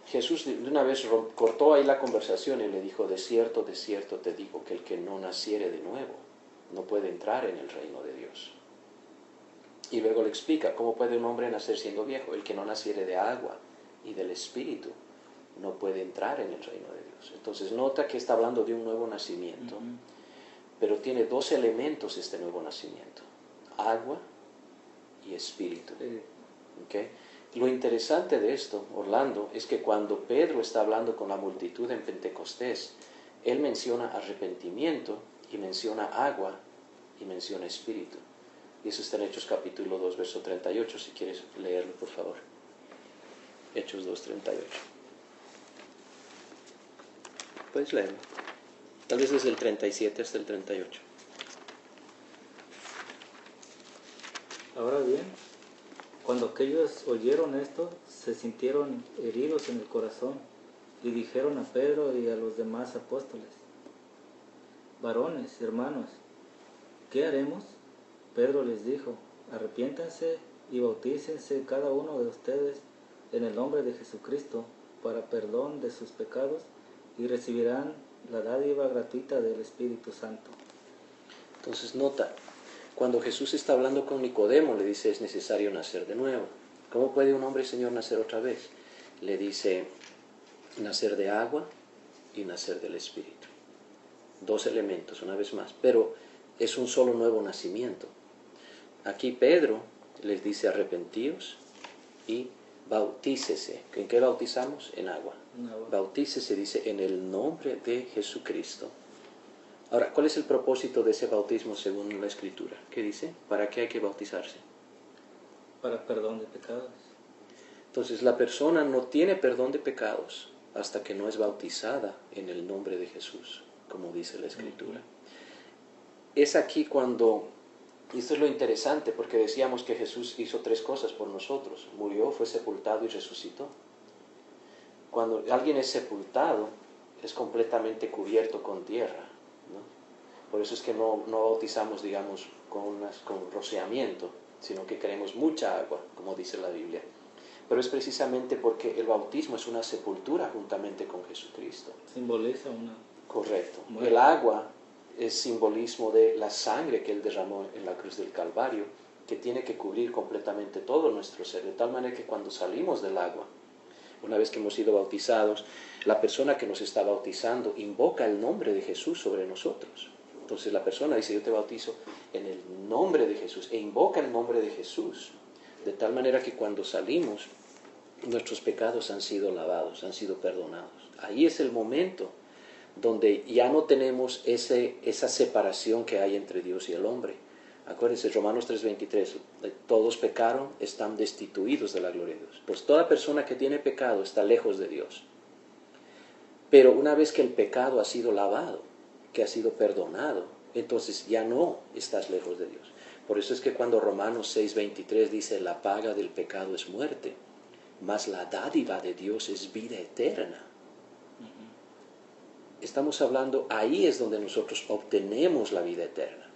Jesús de una vez cortó ahí la conversación y le dijo: de cierto te digo que el que no naciere de nuevo no puede entrar en el reino de Dios. Y luego le explica: ¿cómo puede un hombre nacer siendo viejo? El que no naciere de agua y del Espíritu no puede entrar en el reino de Dios. Entonces nota que está hablando de un nuevo nacimiento, pero tiene dos elementos este nuevo nacimiento: agua y Espíritu. ¿Okay? Lo interesante de esto, Orlando, es que cuando Pedro está hablando con la multitud en Pentecostés, él menciona arrepentimiento y menciona agua y menciona Espíritu. Y eso está en Hechos capítulo 2, verso 38, si quieres leerlo, por favor. Hechos 2, 38. Puedes leerlo. Tal vez desde el 37 hasta el 38. Ahora bien, cuando aquellos oyeron esto, se sintieron heridos en el corazón y dijeron a Pedro y a los demás apóstoles: varones, hermanos, ¿qué haremos? Pedro les dijo: arrepiéntanse y bautícense cada uno de ustedes en el nombre de Jesucristo para perdón de sus pecados y recibirán la dádiva gratuita del Espíritu Santo. Entonces nota, cuando Jesús está hablando con Nicodemo, le dice: es necesario nacer de nuevo. ¿Cómo puede un hombre, Señor, nacer otra vez? Le dice: nacer de agua y nacer del Espíritu. Dos elementos, una vez más, pero es un solo nuevo nacimiento. Aquí Pedro les dice: arrepentíos y bautícese. ¿En qué bautizamos? En agua. Bautícese, dice, en el nombre de Jesucristo. Ahora, ¿cuál es el propósito de ese bautismo según la Escritura? ¿Qué dice? ¿Para qué hay que bautizarse? Para perdón de pecados. Entonces, la persona no tiene perdón de pecados hasta que no es bautizada en el nombre de Jesús, como dice la Escritura. Es aquí cuando, y esto es lo interesante, porque decíamos que Jesús hizo tres cosas por nosotros: murió, fue sepultado y resucitó. Cuando alguien es sepultado, es completamente cubierto con tierra, ¿no? Por eso es que no bautizamos, digamos, con rociamiento, sino que queremos mucha agua, como dice la Biblia. pero es precisamente porque el bautismo es una sepultura juntamente con Jesucristo. Simboliza una... Correcto. Bueno. El agua es simbolismo de la sangre que Él derramó en la cruz del Calvario, que tiene que cubrir completamente todo nuestro ser, de tal manera que cuando salimos del agua, una vez que hemos sido bautizados, la persona que nos está bautizando invoca el nombre de Jesús sobre nosotros. Entonces la persona dice, yo te bautizo en el nombre de Jesús, e invoca el nombre de Jesús, de tal manera que cuando salimos, nuestros pecados han sido lavados, han sido perdonados. Ahí es el momento donde ya no tenemos esa separación que hay entre Dios y el hombre. Acuérdense, Romanos 3:23, todos pecaron, están destituidos de la gloria de Dios. Pues toda persona que tiene pecado está lejos de Dios. Pero una vez que el pecado ha sido lavado, que ha sido perdonado, entonces ya no estás lejos de Dios. Por eso es que cuando Romanos 6:23 dice, la paga del pecado es muerte, mas la dádiva de Dios es vida eterna. Estamos hablando, ahí es donde nosotros obtenemos la vida eterna,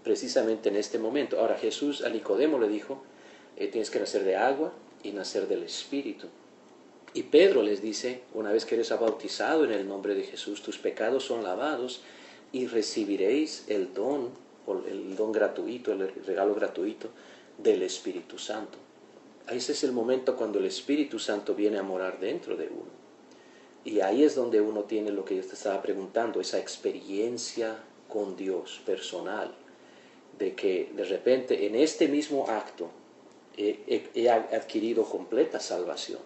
precisamente en este momento. Ahora Jesús a Nicodemo le dijo, tienes que nacer de agua y nacer del Espíritu. Y Pedro les dice, una vez que eres bautizado en el nombre de Jesús, tus pecados son lavados y recibiréis el don gratuito, el regalo gratuito del Espíritu Santo. Ese es el momento cuando el Espíritu Santo viene a morar dentro de uno. Y ahí es donde uno tiene lo que yo te estaba preguntando, esa experiencia con Dios personal, de que de repente en este mismo acto he adquirido completa salvación.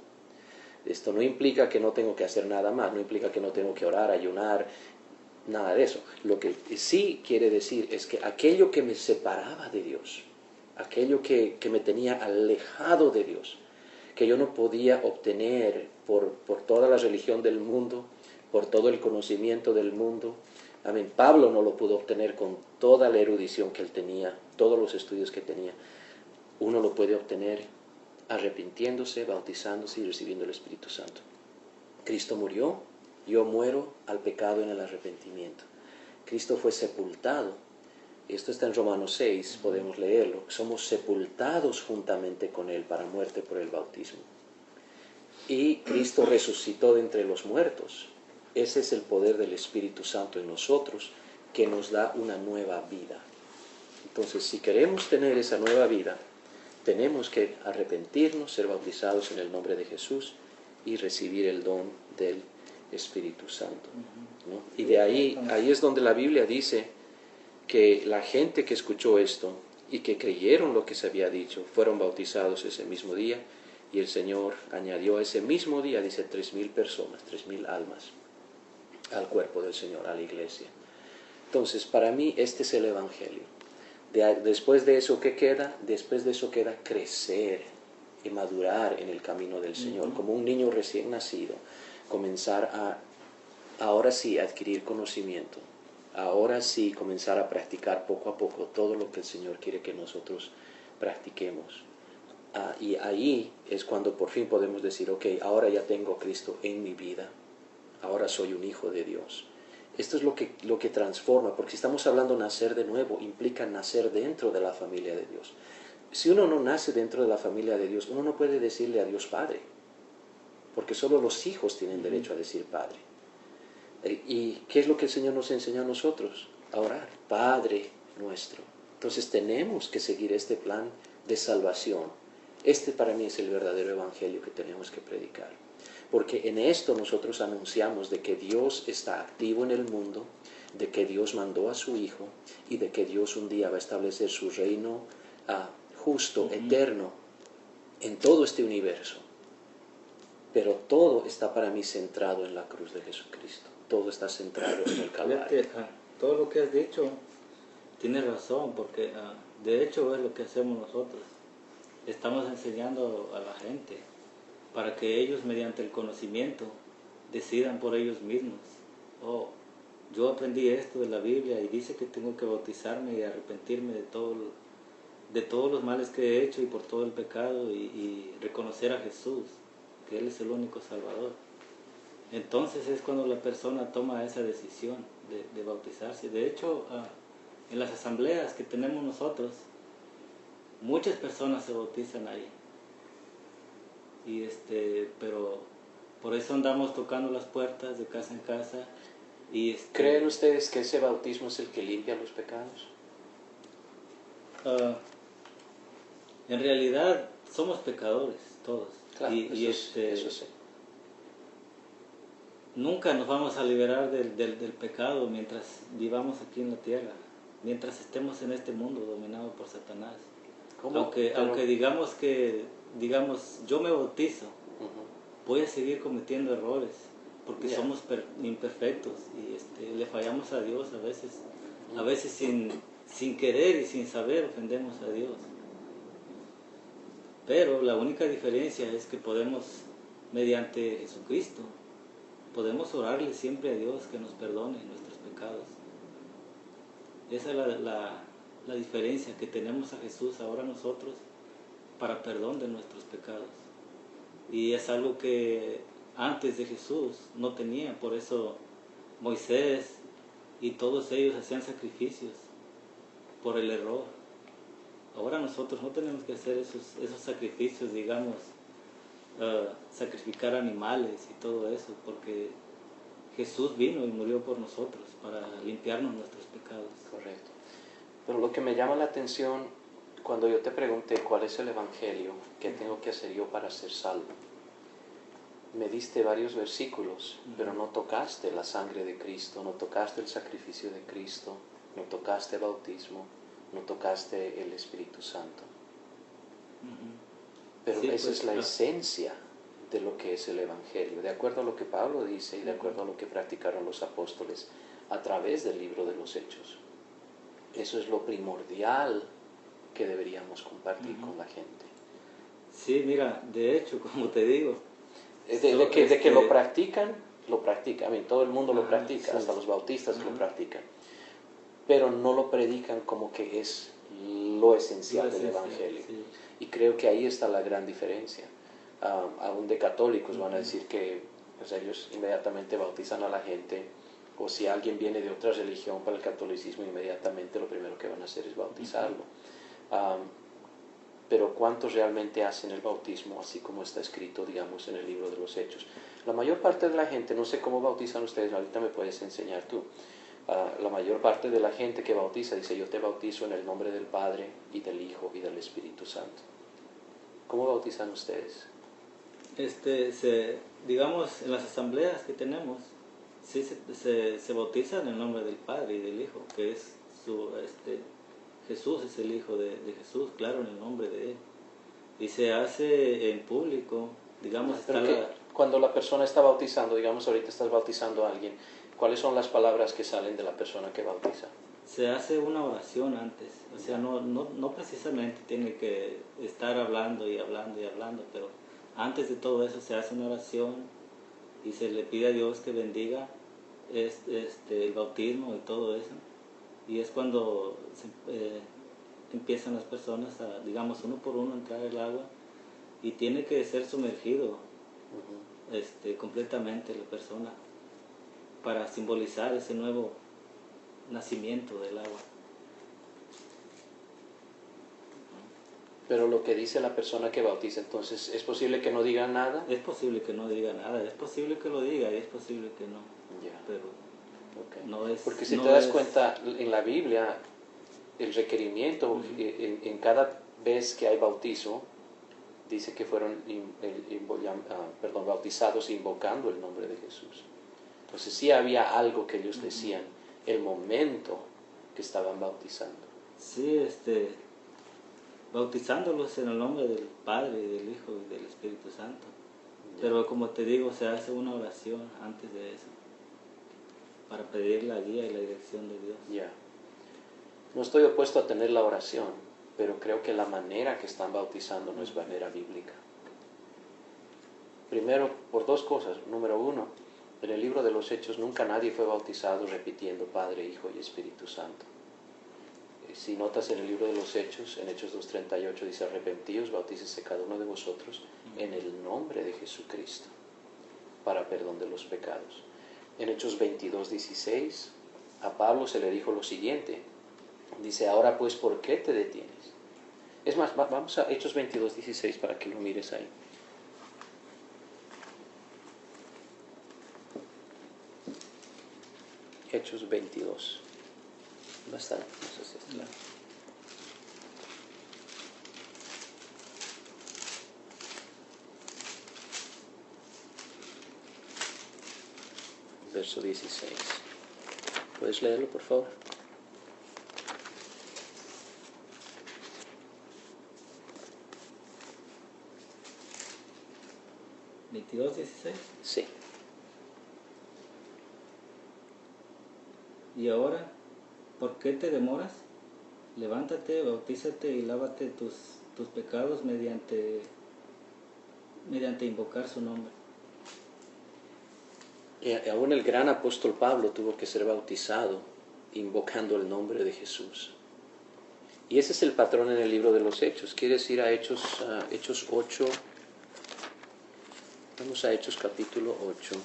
Esto no implica que no tengo que hacer nada más, no implica que no tengo que orar, ayunar, nada de eso. Lo que sí quiere decir es que aquello que me separaba de Dios, aquello que me tenía alejado de Dios, que yo no podía obtener por toda la religión del mundo, por todo el conocimiento del mundo. Amén. Pablo no lo pudo obtener con toda la erudición que él tenía, todos los estudios que tenía. Uno lo puede obtener arrepintiéndose, bautizándose y recibiendo el Espíritu Santo. Cristo murió, yo muero al pecado en el arrepentimiento. Cristo fue sepultado. Esto está en Romanos 6, podemos leerlo. Somos sepultados juntamente con Él para muerte por el bautismo. Y Cristo resucitó de entre los muertos. Ese es el poder del Espíritu Santo en nosotros que nos da una nueva vida. Entonces, si queremos tener esa nueva vida, tenemos que arrepentirnos, ser bautizados en el nombre de Jesús y recibir el don del Espíritu Santo, ¿no? Y de ahí es donde la Biblia dice que la gente que escuchó esto y que creyeron lo que se había dicho, fueron bautizados ese mismo día, y el Señor añadió ese mismo día, dice, 3,000 personas, 3,000 almas al cuerpo del Señor, a la iglesia. Entonces, para mí este es el Evangelio. Después de eso, ¿qué queda? Después de eso queda crecer y madurar en el camino del Señor, como un niño recién nacido, comenzar a, ahora sí, adquirir conocimiento, ahora sí comenzar a practicar poco a poco todo lo que el Señor quiere que nosotros practiquemos. Y ahí es cuando por fin podemos decir, ok, ahora ya tengo a Cristo en mi vida, ahora soy un hijo de Dios. Esto es lo que transforma, porque si estamos hablando de nacer de nuevo, implica nacer dentro de la familia de Dios. Si uno no nace dentro de la familia de Dios, uno no puede decirle a Dios Padre, porque solo los hijos tienen derecho a decir Padre. ¿Y qué es lo que el Señor nos enseñó a nosotros? A orar, Padre nuestro. Entonces tenemos que seguir este plan de salvación. Este para mí es el verdadero evangelio que tenemos que predicar. Porque en esto nosotros anunciamos de que Dios está activo en el mundo, de que Dios mandó a su Hijo y de que Dios un día va a establecer su reino justo, eterno, en todo este universo. Pero todo está para mí centrado en la cruz de Jesucristo. Todo está centrado en el Calvario. Todo lo que has dicho tienes razón, porque de hecho es lo que hacemos nosotros. Estamos enseñando a la gente para que ellos mediante el conocimiento decidan por ellos mismos. Oh, yo aprendí esto de la Biblia y dice que tengo que bautizarme y arrepentirme de todos los males que he hecho y por todo el pecado y reconocer a Jesús, que Él es el único Salvador. Entonces es cuando la persona toma esa decisión de bautizarse. De hecho, en las asambleas que tenemos nosotros, muchas personas se bautizan ahí. Pero por eso andamos tocando las puertas de casa en casa. ¿Creen ustedes que ese bautismo es el que limpia los pecados? En realidad somos pecadores todos. Claro, eso sí. Nunca nos vamos a liberar del pecado mientras vivamos aquí en la tierra, mientras estemos en este mundo dominado por Satanás. Aunque digamos, yo me bautizo, voy a seguir cometiendo errores, porque somos imperfectos y le fallamos a Dios a veces sin querer y sin saber ofendemos a Dios. Pero la única diferencia es que podemos, mediante Jesucristo, podemos orarle siempre a Dios que nos perdone nuestros pecados. Esa es la diferencia, que tenemos a Jesús ahora nosotros para perdón de nuestros pecados. Y es algo que antes de Jesús no tenía, por eso Moisés y todos ellos hacían sacrificios por el error. Ahora nosotros no tenemos que hacer esos sacrificios, digamos, sacrificar animales y todo eso, porque Jesús vino y murió por nosotros para limpiarnos nuestros pecados. Correcto. Pero lo que me llama la atención, cuando yo te pregunté cuál es el Evangelio, qué tengo que hacer yo para ser salvo, me diste varios versículos, pero no tocaste la sangre de Cristo, no tocaste el sacrificio de Cristo, no tocaste el bautismo, no tocaste el Espíritu Santo. Pero esa es la esencia de lo que es el Evangelio, de acuerdo a lo que Pablo dice y de acuerdo a lo que practicaron los apóstoles a través del libro de los Hechos. Eso es lo primordial que deberíamos compartir con la gente. Sí, mira, de hecho, como te digo, de que lo practican, todo el mundo lo practica, hasta los bautistas lo practican, pero no lo predican como que es lo esencial del Evangelio. Sí. Y creo que ahí está la gran diferencia. Aún de católicos van a decir que ellos inmediatamente bautizan a la gente, o si alguien viene de otra religión para el catolicismo, inmediatamente lo primero que van a hacer es bautizarlo. Pero ¿cuántos realmente hacen el bautismo así como está escrito, digamos, en el libro de los Hechos? La mayor parte de la gente, no sé cómo bautizan ustedes, ahorita me puedes enseñar tú. La mayor parte de la gente que bautiza dice: yo te bautizo en el nombre del Padre y del Hijo y del Espíritu Santo. ¿Cómo bautizan ustedes? Digamos, en las asambleas que tenemos, sí se bautiza en el nombre del Padre y del Hijo, que es Jesús es el Hijo de Jesús, claro, en el nombre de Él. Y se hace en público, digamos. Cuando la persona está bautizando, digamos, ahorita estás bautizando a alguien, ¿cuáles son las palabras que salen de la persona que bautiza? Se hace una oración antes, o sea, no precisamente tiene que estar hablando y hablando y hablando, pero antes de todo eso se hace una oración y se le pide a Dios que bendiga el bautismo y todo eso. Y es cuando empiezan las personas a, digamos, uno por uno entrar al agua, y tiene que ser sumergido completamente la persona para simbolizar ese nuevo nacimiento del agua. Pero lo que dice la persona que bautiza, entonces, ¿es posible que no diga nada? Es posible que no diga nada, es posible que lo diga y es posible que no. Pero no es... Porque si te das cuenta, en la Biblia, el requerimiento, en cada vez que hay bautizo, dice que fueron bautizados invocando el nombre de Jesús. Entonces sí había algo que ellos decían, el momento que estaban bautizando. Sí, bautizándolos en el nombre del Padre, y del Hijo y del Espíritu Santo. Pero como te digo, se hace una oración antes de eso, para pedir la guía y la dirección de Dios. No estoy opuesto a tener la oración, pero creo que la manera que están bautizando no es manera bíblica. Primero, por dos cosas. Número uno, en el libro de los Hechos nunca nadie fue bautizado repitiendo Padre, Hijo y Espíritu Santo. Si notas en el libro de los Hechos, en Hechos 2:38 dice: arrepentíos, bautícese cada uno de vosotros en el nombre de Jesucristo para perdón de los pecados. En Hechos 22:16 a Pablo se le dijo lo siguiente, dice: ahora pues, ¿por qué te detienes? Es más, vamos a Hechos 22:16 para que lo mires ahí. Hechos 22. Bastante, no sé si es claro. Verso 16. ¿Puedes leerlo, por favor? ¿22:16? Sí. Y ahora, ¿por qué te demoras? Levántate, bautízate y lávate tus pecados mediante invocar su nombre. Y aún el gran apóstol Pablo tuvo que ser bautizado invocando el nombre de Jesús. Y ese es el patrón en el libro de los Hechos. ¿Quieres ir a Hechos 8? Vamos a Hechos capítulo 8.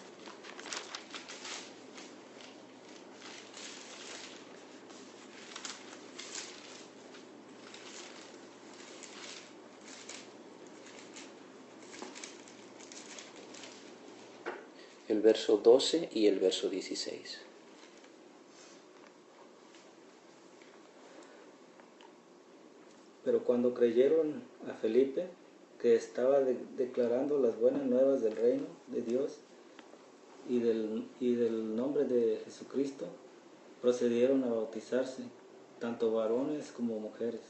El verso 12 y el verso 16. Pero cuando creyeron a Felipe, que estaba declarando las buenas nuevas del reino de Dios y del nombre de Jesucristo, procedieron a bautizarse, tanto varones como mujeres.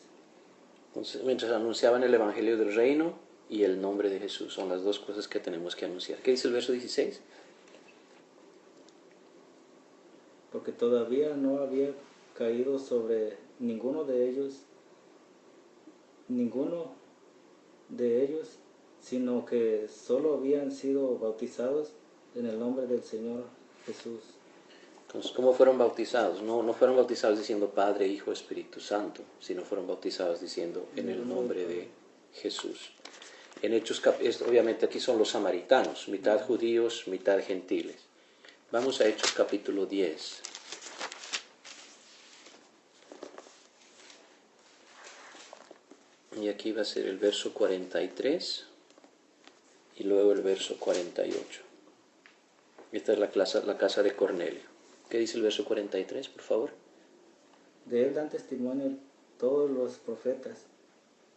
Entonces, mientras anunciaban el evangelio del reino y el nombre de Jesús, son las dos cosas que tenemos que anunciar. ¿Qué dice el verso 16? Porque todavía no había caído sobre ninguno de ellos, sino que solo habían sido bautizados en el nombre del Señor Jesús. Entonces, ¿cómo fueron bautizados? No fueron bautizados diciendo Padre, Hijo, Espíritu Santo, sino fueron bautizados diciendo en el nombre de Jesús. En Hechos, obviamente aquí son los samaritanos, mitad judíos, mitad gentiles. Vamos a Hechos capítulo 10. Y aquí va a ser el verso 43 y luego el verso 48. Esta es la casa de Cornelio. ¿Qué dice el verso 43, por favor? De él dan testimonio todos los profetas,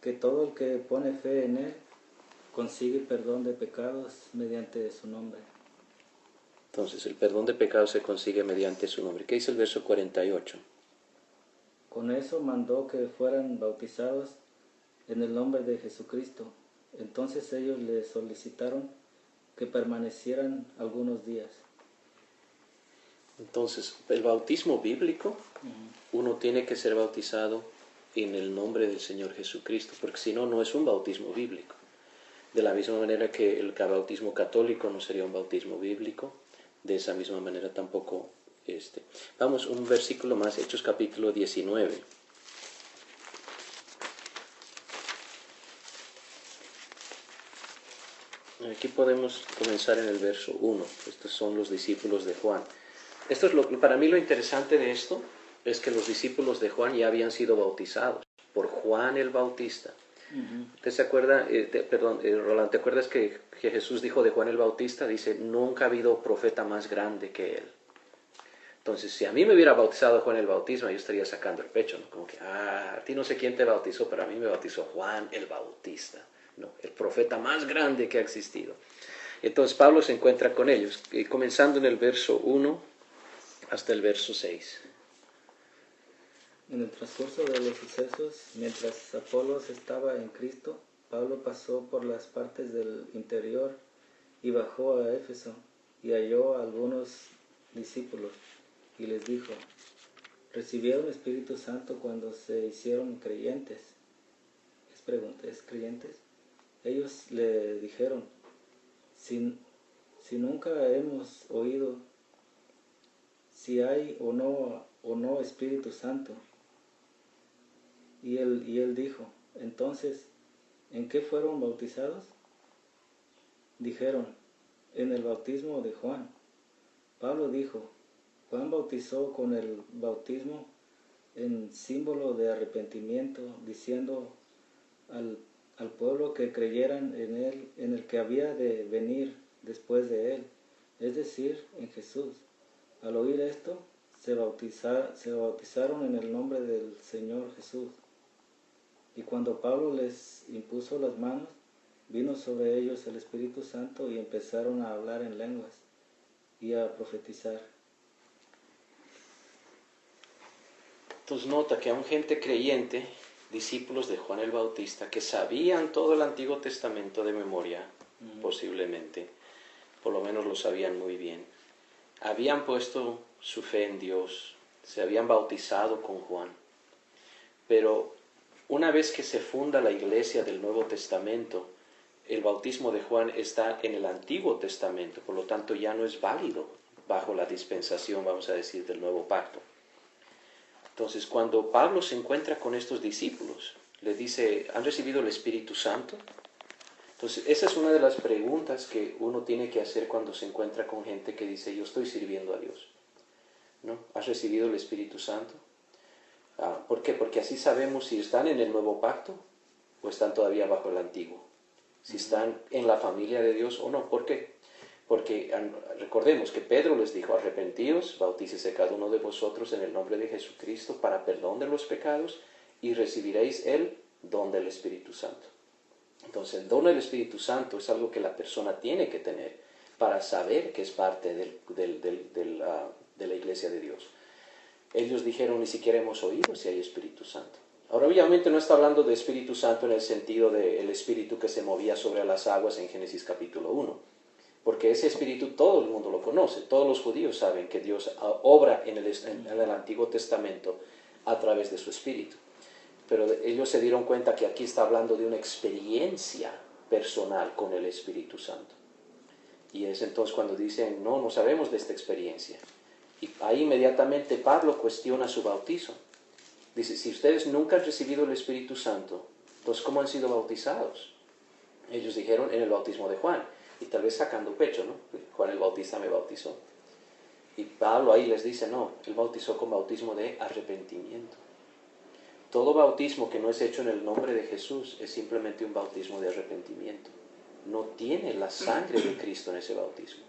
que todo el que pone fe en él consigue perdón de pecados mediante su nombre. Entonces, el perdón de pecados se consigue mediante su nombre. ¿Qué dice el verso 48? Con eso mandó que fueran bautizados en el nombre de Jesucristo. Entonces ellos le solicitaron que permanecieran algunos días. Entonces, el bautismo bíblico, uno tiene que ser bautizado en el nombre del Señor Jesucristo, porque si no, no es un bautismo bíblico. De la misma manera que el bautismo católico no sería un bautismo bíblico, de esa misma manera tampoco este. Vamos, un versículo más, Hechos capítulo 19. Aquí podemos comenzar en el verso 1. Estos son los discípulos de Juan. Esto es para mí lo interesante de esto, es que los discípulos de Juan ya habían sido bautizados por Juan el Bautista. ¿Usted se acuerda, Roland, ¿te acuerdas que Jesús dijo de Juan el Bautista? Dice, nunca ha habido profeta más grande que él. Entonces, si a mí me hubiera bautizado Juan el Bautista, yo estaría sacando el pecho, ¿no? Como que, a ti no sé quién te bautizó, pero a mí me bautizó Juan el Bautista, ¿no? El profeta más grande que ha existido. Entonces, Pablo se encuentra con ellos, comenzando en el verso 1 hasta el verso 6. En el transcurso de los sucesos, mientras Apolos estaba en Cristo, Pablo pasó por las partes del interior y bajó a Éfeso y halló a algunos discípulos y les dijo, ¿recibieron Espíritu Santo cuando se hicieron creyentes? ¿Es creyentes? Ellos le dijeron, si nunca hemos oído si hay o no Espíritu Santo. Y él dijo, entonces, ¿en qué fueron bautizados? Dijeron, en el bautismo de Juan. Pablo dijo, Juan bautizó con el bautismo en símbolo de arrepentimiento, diciendo al pueblo que creyeran en él, en el que había de venir después de él, es decir, en Jesús. Al oír esto, se bautizaron en el nombre del Señor Jesús. Y cuando Pablo les impuso las manos, vino sobre ellos el Espíritu Santo y empezaron a hablar en lenguas y a profetizar. Entonces nota que aún gente creyente, discípulos de Juan el Bautista, que sabían todo el Antiguo Testamento de memoria, posiblemente, por lo menos lo sabían muy bien, habían puesto su fe en Dios, se habían bautizado con Juan. Pero una vez que se funda la iglesia del Nuevo Testamento, el bautismo de Juan está en el Antiguo Testamento, por lo tanto ya no es válido bajo la dispensación, vamos a decir, del Nuevo Pacto. Entonces, cuando Pablo se encuentra con estos discípulos, le dice, ¿han recibido el Espíritu Santo? Entonces, esa es una de las preguntas que uno tiene que hacer cuando se encuentra con gente que dice, yo estoy sirviendo a Dios, ¿no? ¿Has recibido el Espíritu Santo? ¿Por qué? Porque así sabemos si están en el Nuevo Pacto o están todavía bajo el Antiguo. Si están en la familia de Dios o no. ¿Por qué? Porque recordemos que Pedro les dijo, arrepentíos, bautícese cada uno de vosotros en el nombre de Jesucristo para perdón de los pecados y recibiréis el don del Espíritu Santo. Entonces el don del Espíritu Santo es algo que la persona tiene que tener para saber que es parte de la iglesia de Dios. Ellos dijeron, ni siquiera hemos oído si hay Espíritu Santo. Ahora obviamente no está hablando de Espíritu Santo en el sentido del Espíritu que se movía sobre las aguas en Génesis capítulo 1. Porque ese Espíritu todo el mundo lo conoce, todos los judíos saben que Dios obra en el Antiguo Testamento a través de su Espíritu. Pero ellos se dieron cuenta que aquí está hablando de una experiencia personal con el Espíritu Santo. Y es entonces cuando dicen, no sabemos de esta experiencia. Y ahí inmediatamente Pablo cuestiona su bautizo. Dice, si ustedes nunca han recibido el Espíritu Santo, entonces ¿cómo han sido bautizados? Ellos dijeron, en el bautismo de Juan. Y tal vez sacando pecho, ¿no? Juan el Bautista me bautizó. Y Pablo ahí les dice, no, él bautizó con bautismo de arrepentimiento. Todo bautismo que no es hecho en el nombre de Jesús es simplemente un bautismo de arrepentimiento. No tiene la sangre de Cristo en ese bautismo.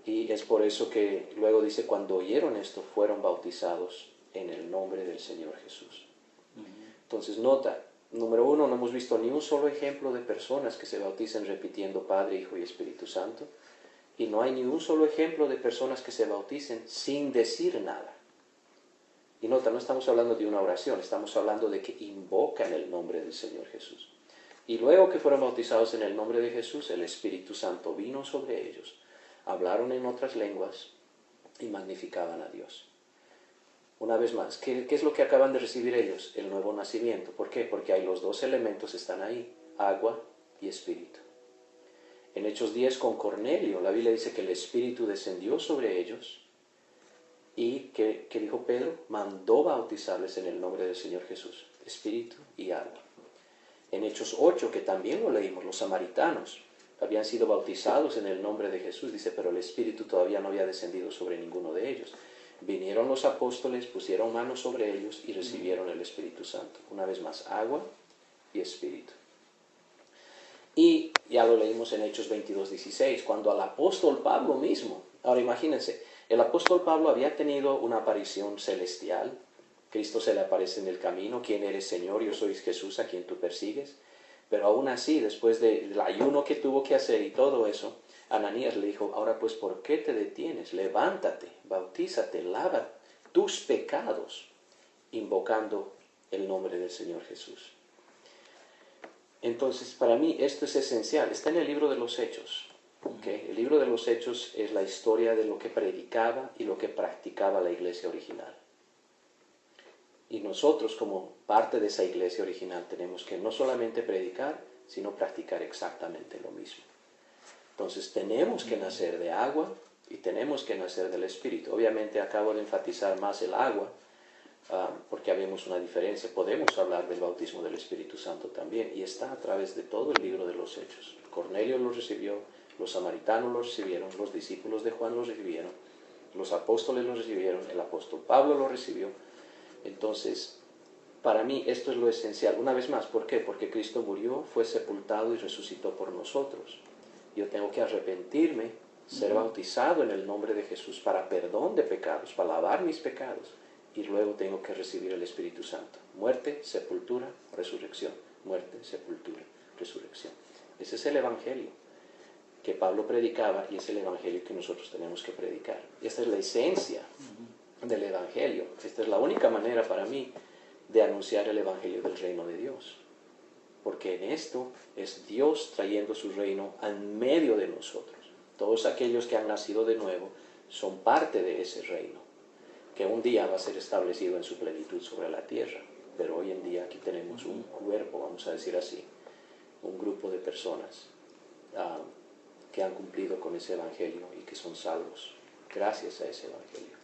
Y es por eso que luego dice, cuando oyeron esto, fueron bautizados en el nombre del Señor Jesús. Entonces nota, número uno, no hemos visto ni un solo ejemplo de personas que se bauticen repitiendo Padre, Hijo y Espíritu Santo. Y no hay ni un solo ejemplo de personas que se bauticen sin decir nada. Y nota, no estamos hablando de una oración, estamos hablando de que invocan el nombre del Señor Jesús. Y luego que fueron bautizados en el nombre de Jesús, el Espíritu Santo vino sobre ellos, hablaron en otras lenguas y magnificaban a Dios. Una vez más, ¿qué es lo que acaban de recibir ellos? El nuevo nacimiento. ¿Por qué? Porque hay los dos elementos están ahí, agua y espíritu. En Hechos 10 con Cornelio, la Biblia dice que el Espíritu descendió sobre ellos y que dijo Pedro, mandó bautizarles en el nombre del Señor Jesús, espíritu y agua. En Hechos 8, que también lo leímos, los samaritanos habían sido bautizados en el nombre de Jesús, dice, pero el Espíritu todavía no había descendido sobre ninguno de ellos. Vinieron los apóstoles, pusieron manos sobre ellos y recibieron el Espíritu Santo. Una vez más, agua y espíritu. Y ya lo leímos en Hechos 22:16, cuando al apóstol Pablo mismo, ahora imagínense, el apóstol Pablo había tenido una aparición celestial, Cristo se le aparece en el camino, ¿quién eres, Señor? Yo soy Jesús a quien tú persigues. Pero aún así, después del ayuno que tuvo que hacer y todo eso, Ananías le dijo, ahora pues, ¿por qué te detienes? Levántate, bautízate, lava tus pecados, invocando el nombre del Señor Jesús. Entonces, para mí esto es esencial. Está en el libro de los Hechos. ¿Okay? El libro de los Hechos es la historia de lo que predicaba y lo que practicaba la iglesia original. Y nosotros, como parte de esa iglesia original, tenemos que no solamente predicar, sino practicar exactamente lo mismo. Entonces, tenemos que nacer de agua y tenemos que nacer del Espíritu. Obviamente, acabo de enfatizar más el agua, porque habemos una diferencia. Podemos hablar del bautismo del Espíritu Santo también, y está a través de todo el libro de los Hechos. Cornelio lo recibió, los samaritanos lo recibieron, los discípulos de Juan lo recibieron, los apóstoles lo recibieron, el apóstol Pablo lo recibió. Entonces, para mí esto es lo esencial. Una vez más, ¿por qué? Porque Cristo murió, fue sepultado y resucitó por nosotros. Yo tengo que arrepentirme ser bautizado en el nombre de Jesús para perdón de pecados, para lavar mis pecados, y luego tengo que recibir el Espíritu Santo. Muerte, sepultura, resurrección. Muerte, sepultura, resurrección. Ese es el Evangelio que Pablo predicaba y es el Evangelio que nosotros tenemos que predicar. Y esta es la esencia del Evangelio. Esta es la única manera para mí de anunciar el Evangelio del reino de Dios. Porque en esto es Dios trayendo su reino en medio de nosotros. Todos aquellos que han nacido de nuevo son parte de ese reino, que un día va a ser establecido en su plenitud sobre la tierra. Pero hoy en día aquí tenemos un cuerpo, vamos a decir así, un grupo de personas que han cumplido con ese Evangelio y que son salvos gracias a ese Evangelio.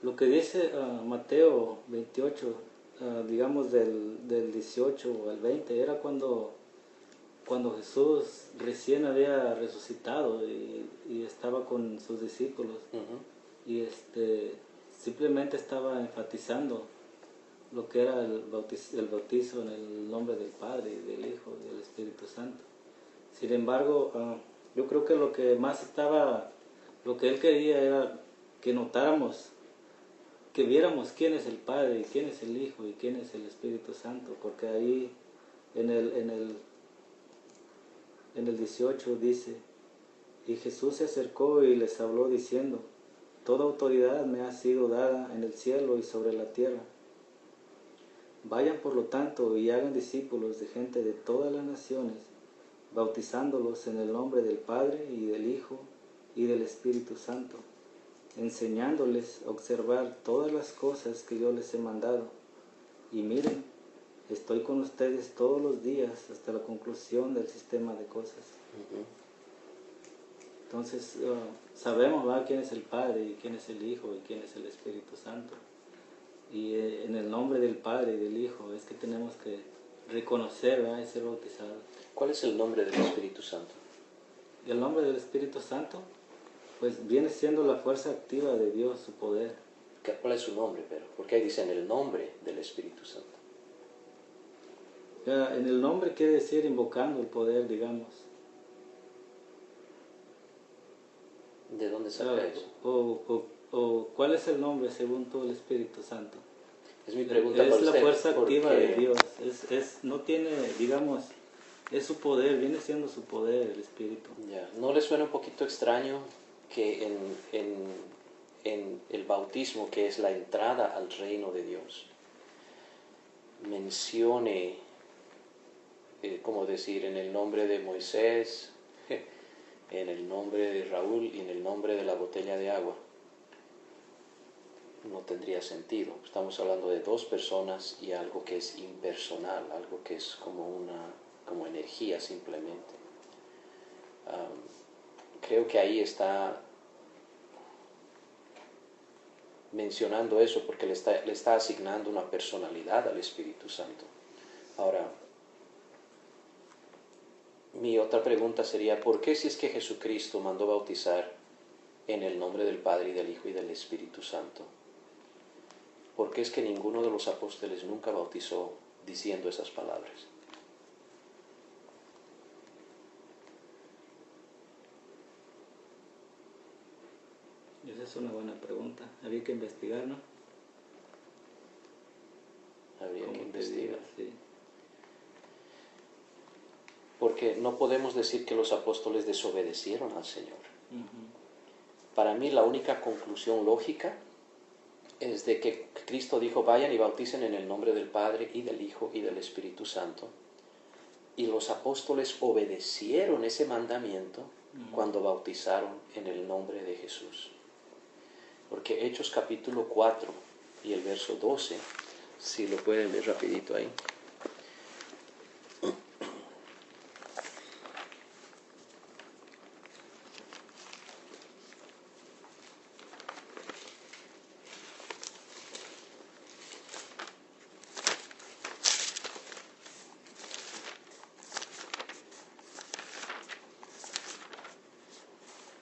Lo que dice Mateo 28, digamos del 18 al 20, era cuando Jesús recién había resucitado y estaba con sus discípulos. Y simplemente estaba enfatizando lo que era el bautizo en el nombre del Padre, y del Hijo y del Espíritu Santo. Sin embargo, yo creo que lo que él quería era que notáramos, que viéramos quién es el Padre, y quién es el Hijo y quién es el Espíritu Santo, porque ahí en el 18 dice: y Jesús se acercó y les habló diciendo: toda autoridad me ha sido dada en el cielo y sobre la tierra. Vayan por lo tanto y hagan discípulos de gente de todas las naciones, bautizándolos en el nombre del Padre y del Hijo y del Espíritu Santo, enseñándoles a observar todas las cosas que yo les he mandado. Y miren, estoy con ustedes todos los días hasta la conclusión del sistema de cosas. Entonces sabemos quién es el Padre y quién es el Hijo y quién es el Espíritu Santo. Y en el nombre del Padre y del Hijo es que tenemos que reconocer y ser bautizados. ¿Cuál es el nombre del Espíritu Santo? Y el nombre del Espíritu Santo pues viene siendo la fuerza activa de Dios, su poder. ¿Cuál es su nombre? Pero ¿por qué dicen el nombre del Espíritu Santo? En el nombre quiere decir invocando el poder, digamos. ¿De dónde saca eso? O ¿cuál es el nombre según tú el Espíritu Santo? Es mi pregunta para usted. Es la fuerza activa de Dios. No tiene, digamos, es su poder, viene siendo su poder el Espíritu. Ya. ¿No le suena un poquito extraño que en el bautismo, que es la entrada al reino de Dios, mencione, como decir, en el nombre de Moisés, en el nombre de Raúl y en el nombre de la botella de agua? No tendría sentido. Estamos hablando de dos personas y algo que es impersonal, algo que es como energía simplemente. Creo que ahí está mencionando eso porque le está asignando una personalidad al Espíritu Santo. Ahora, mi otra pregunta sería: ¿por qué, si es que Jesucristo mandó bautizar en el nombre del Padre y del Hijo y del Espíritu Santo, por qué es que ninguno de los apóstoles nunca bautizó diciendo esas palabras? Esa es una buena pregunta. Habría que investigar, ¿no? Habría que investigar. Sí. Porque no podemos decir que los apóstoles desobedecieron al Señor. Para mí la única conclusión lógica es de que Cristo dijo: vayan y bauticen en el nombre del Padre y del Hijo y del Espíritu Santo. Y los apóstoles obedecieron ese mandamiento cuando bautizaron en el nombre de Jesús. Porque Hechos capítulo 4 y el verso 12, si lo pueden ver rapidito ahí.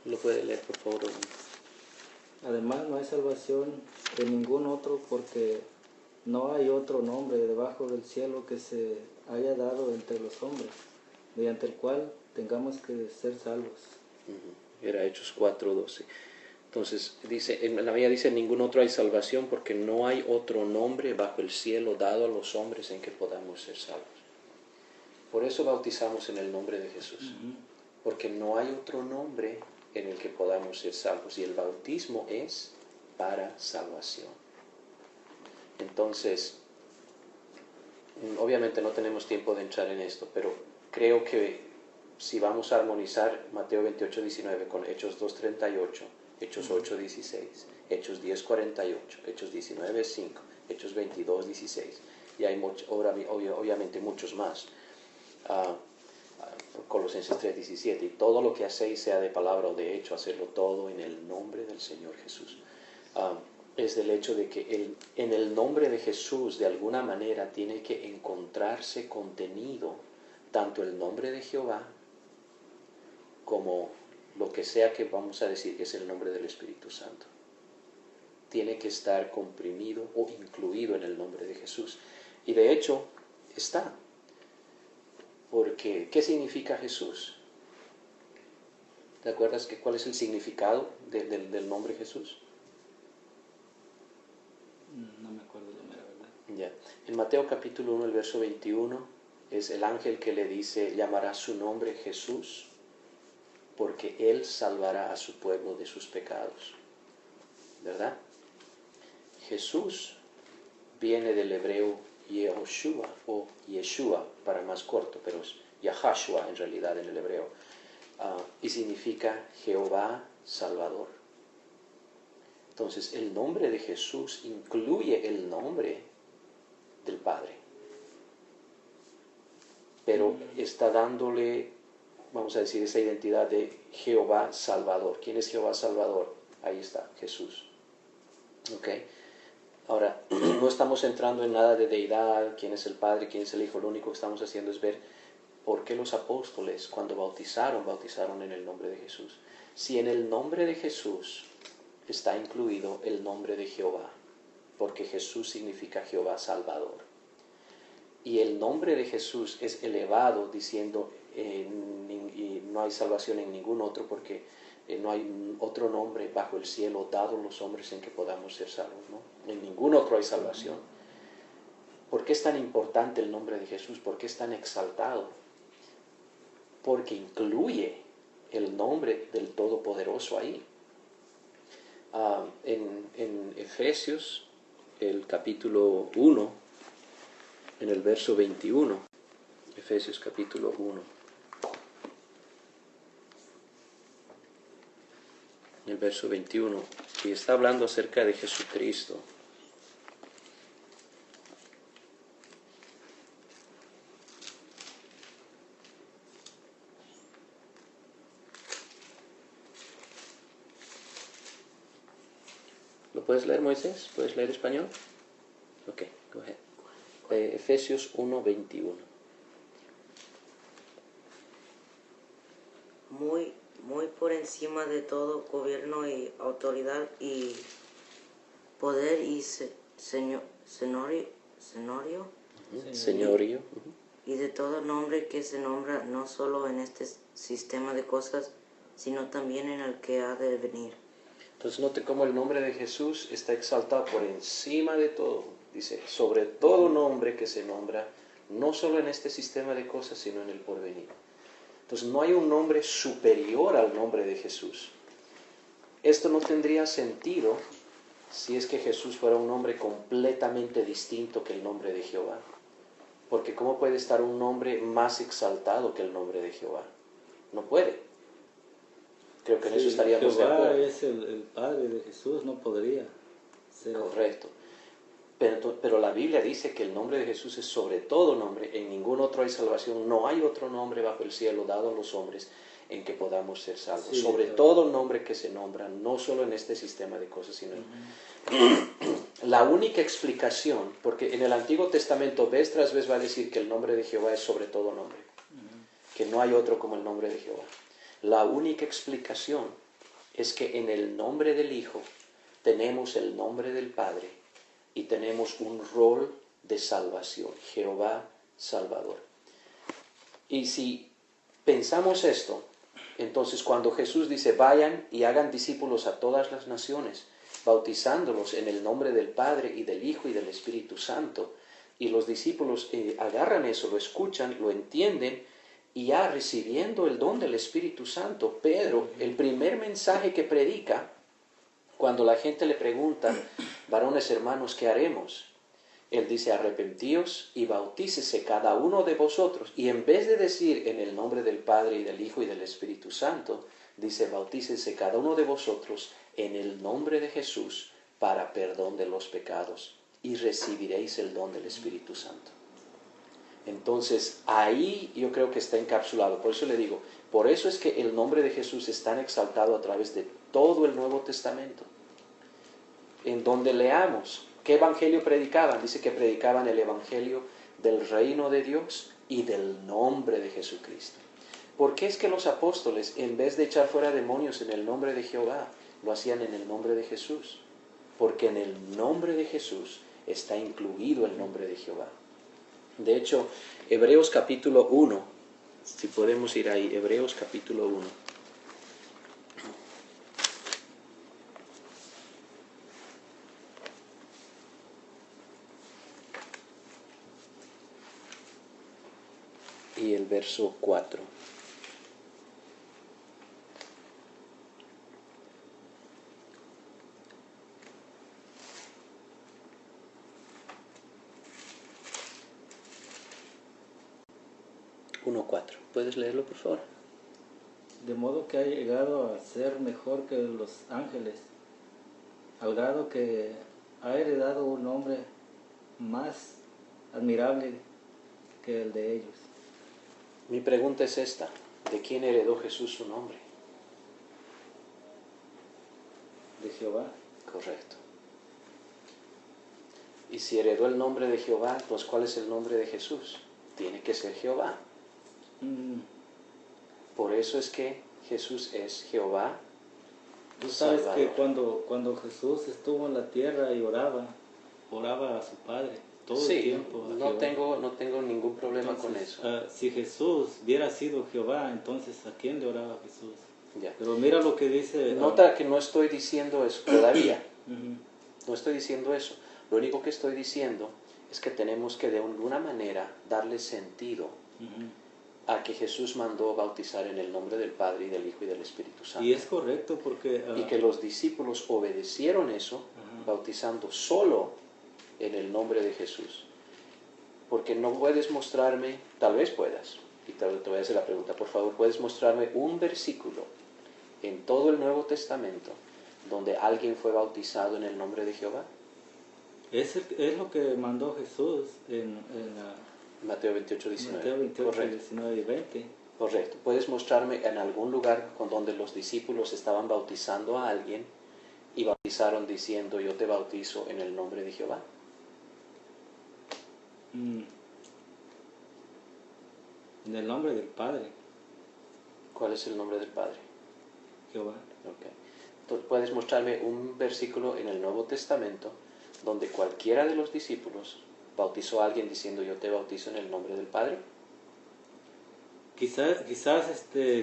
¿Lo puede leer, por favor? Además, no hay salvación de ningún otro, porque no hay otro nombre debajo del cielo que se haya dado entre los hombres, mediante el cual tengamos que ser salvos. Era Hechos 4:12. Entonces, dice, en la Biblia dice, en ningún otro hay salvación porque no hay otro nombre bajo el cielo dado a los hombres en que podamos ser salvos. Por eso bautizamos en el nombre de Jesús, porque no hay otro nombre en el que podamos ser salvos y el bautismo es para salvación. Entonces, obviamente no tenemos tiempo de entrar en esto, pero creo que si vamos a armonizar Mateo 28:19 con Hechos 2:38, Hechos 8:16, Hechos 10:48, Hechos 19:5, Hechos 22:16, y hay obviamente muchos más, Colosenses 3:17, y todo lo que hacéis, sea de palabra o de hecho, hacerlo todo en el nombre del Señor Jesús. Es del hecho de que en el nombre de Jesús de alguna manera tiene que encontrarse contenido tanto el nombre de Jehová como lo que sea que vamos a decir que es el nombre del Espíritu Santo. Tiene que estar comprimido o incluido en el nombre de Jesús. Y de hecho está. Porque, ¿qué significa Jesús? ¿Te acuerdas cuál es el significado del nombre Jesús? No me acuerdo la mera verdad. Ya. En Mateo capítulo 1, el verso 21, es el ángel que le dice, llamará su nombre Jesús, porque él salvará a su pueblo de sus pecados. ¿Verdad? Jesús viene del hebreo Yehoshua o Yeshua para más corto, pero es Yahashua en realidad en el hebreo, y significa Jehová Salvador. Entonces el nombre de Jesús incluye el nombre del Padre, pero está dándole, vamos a decir, esa identidad de Jehová Salvador. ¿Quién es Jehová Salvador? Ahí está, Jesús. ¿Ok? Ahora, no estamos entrando en nada de deidad, quién es el Padre, quién es el Hijo. Lo único que estamos haciendo es ver por qué los apóstoles, cuando bautizaron en el nombre de Jesús. Si en el nombre de Jesús está incluido el nombre de Jehová, porque Jesús significa Jehová Salvador. Y el nombre de Jesús es elevado diciendo, y no hay salvación en ningún otro, porque no hay otro nombre bajo el cielo dado a los hombres en que podamos ser salvos, ¿no? En ningún otro hay salvación. ¿Por qué es tan importante el nombre de Jesús? ¿Por qué es tan exaltado? Porque incluye el nombre del Todopoderoso ahí. En Efesios, el capítulo 1, en el verso 21, Efesios capítulo 1, en el verso 21, y está hablando acerca de Jesucristo. ¿Lo puedes leer, Moisés? ¿Puedes leer español? Ok, go ahead. Efesios 1:21. Muy por encima de todo gobierno y autoridad y poder y señorío, Señorío. y de todo nombre que se nombra no solo en este sistema de cosas, sino también en el que ha de venir. Entonces note cómo el nombre de Jesús está exaltado por encima de todo. Dice, sobre todo nombre que se nombra, no solo en este sistema de cosas, sino en el porvenir. Entonces no hay un nombre superior al nombre de Jesús. Esto no tendría sentido si es que Jesús fuera un nombre completamente distinto que el nombre de Jehová. Porque ¿cómo puede estar un nombre más exaltado que el nombre de Jehová? No puede. Creo que en eso estaríamos de acuerdo. Jehová es el Padre de Jesús, no podría ser. Correcto. Pero la Biblia dice que el nombre de Jesús es sobre todo nombre, en ningún otro hay salvación, no hay otro nombre bajo el cielo dado a los hombres en que podamos ser salvos. Sí, sobre todo nombre que se nombra, no solo en este sistema de cosas, sino la única explicación, porque en el Antiguo Testamento vez tras vez va a decir que el nombre de Jehová es sobre todo nombre, que no hay otro como el nombre de Jehová. La única explicación es que en el nombre del Hijo tenemos el nombre del Padre y tenemos un rol de salvación, Jehová Salvador. Y si pensamos esto, entonces cuando Jesús dice, vayan y hagan discípulos a todas las naciones, bautizándolos en el nombre del Padre y del Hijo y del Espíritu Santo, y los discípulos agarran eso, lo escuchan, lo entienden, y ya recibiendo el don del Espíritu Santo, Pedro, el primer mensaje que predica, cuando la gente le pregunta, varones hermanos, ¿qué haremos? Él dice, arrepentíos y bautícese cada uno de vosotros. Y en vez de decir en el nombre del Padre y del Hijo y del Espíritu Santo, dice, bautícese cada uno de vosotros en el nombre de Jesús para perdón de los pecados y recibiréis el don del Espíritu Santo. Entonces, ahí yo creo que está encapsulado. Por eso le digo, por eso es que el nombre de Jesús es tan exaltado a través de todo el Nuevo Testamento. En donde leamos, ¿qué evangelio predicaban? Dice que predicaban el evangelio del reino de Dios y del nombre de Jesucristo. ¿Por qué es que los apóstoles, en vez de echar fuera demonios en el nombre de Jehová, lo hacían en el nombre de Jesús? Porque en el nombre de Jesús está incluido el nombre de Jehová. De hecho, Hebreos capítulo 1, si podemos ir ahí, Hebreos capítulo 1. Y el verso 4. ¿Puedes leerlo, por favor? De modo que ha llegado a ser mejor que los ángeles, al grado que ha heredado un nombre más admirable que el de ellos. Mi pregunta es esta, ¿de quién heredó Jesús su nombre? De Jehová. Correcto. Y si heredó el nombre de Jehová, pues ¿cuál es el nombre de Jesús? Tiene que ser Jehová. Por eso es que Jesús es Jehová. Tú sabes Salvador. que cuando Jesús estuvo en la tierra y oraba a su Padre todo Sí, el tiempo. a no Jehová. tengo ningún problema Entonces, con eso. si Jesús hubiera sido Jehová, entonces ¿a quién le oraba Jesús? Ya. Pero mira lo que dice. Nota que no estoy diciendo eso todavía. Ujú. No estoy diciendo eso. Lo único que estoy diciendo es que tenemos que de alguna manera darle sentido Ujú. a que Jesús mandó bautizar en el nombre del Padre y del Hijo y del Espíritu Santo. Y es correcto porque... Y que los discípulos obedecieron eso, bautizando solo en el nombre de Jesús. Porque no puedes mostrarme, tal vez puedas, y te voy a hacer la pregunta, por favor, ¿puedes mostrarme un versículo en todo el Nuevo Testamento donde alguien fue bautizado en el nombre de Jehová? es lo que mandó Jesús en Mateo 28, 19. Mateo 28, Correcto. 19 y 20. Correcto. ¿Puedes mostrarme en algún lugar con donde los discípulos estaban bautizando a alguien y bautizaron diciendo, yo te bautizo en el nombre de Jehová? En el nombre del Padre, ¿Cuál es el nombre del Padre? Jehová. Okay. Entonces, ¿puedes mostrarme un versículo en el Nuevo Testamento donde cualquiera de los discípulos bautizó a alguien diciendo, yo te bautizo en el nombre del Padre? Quizás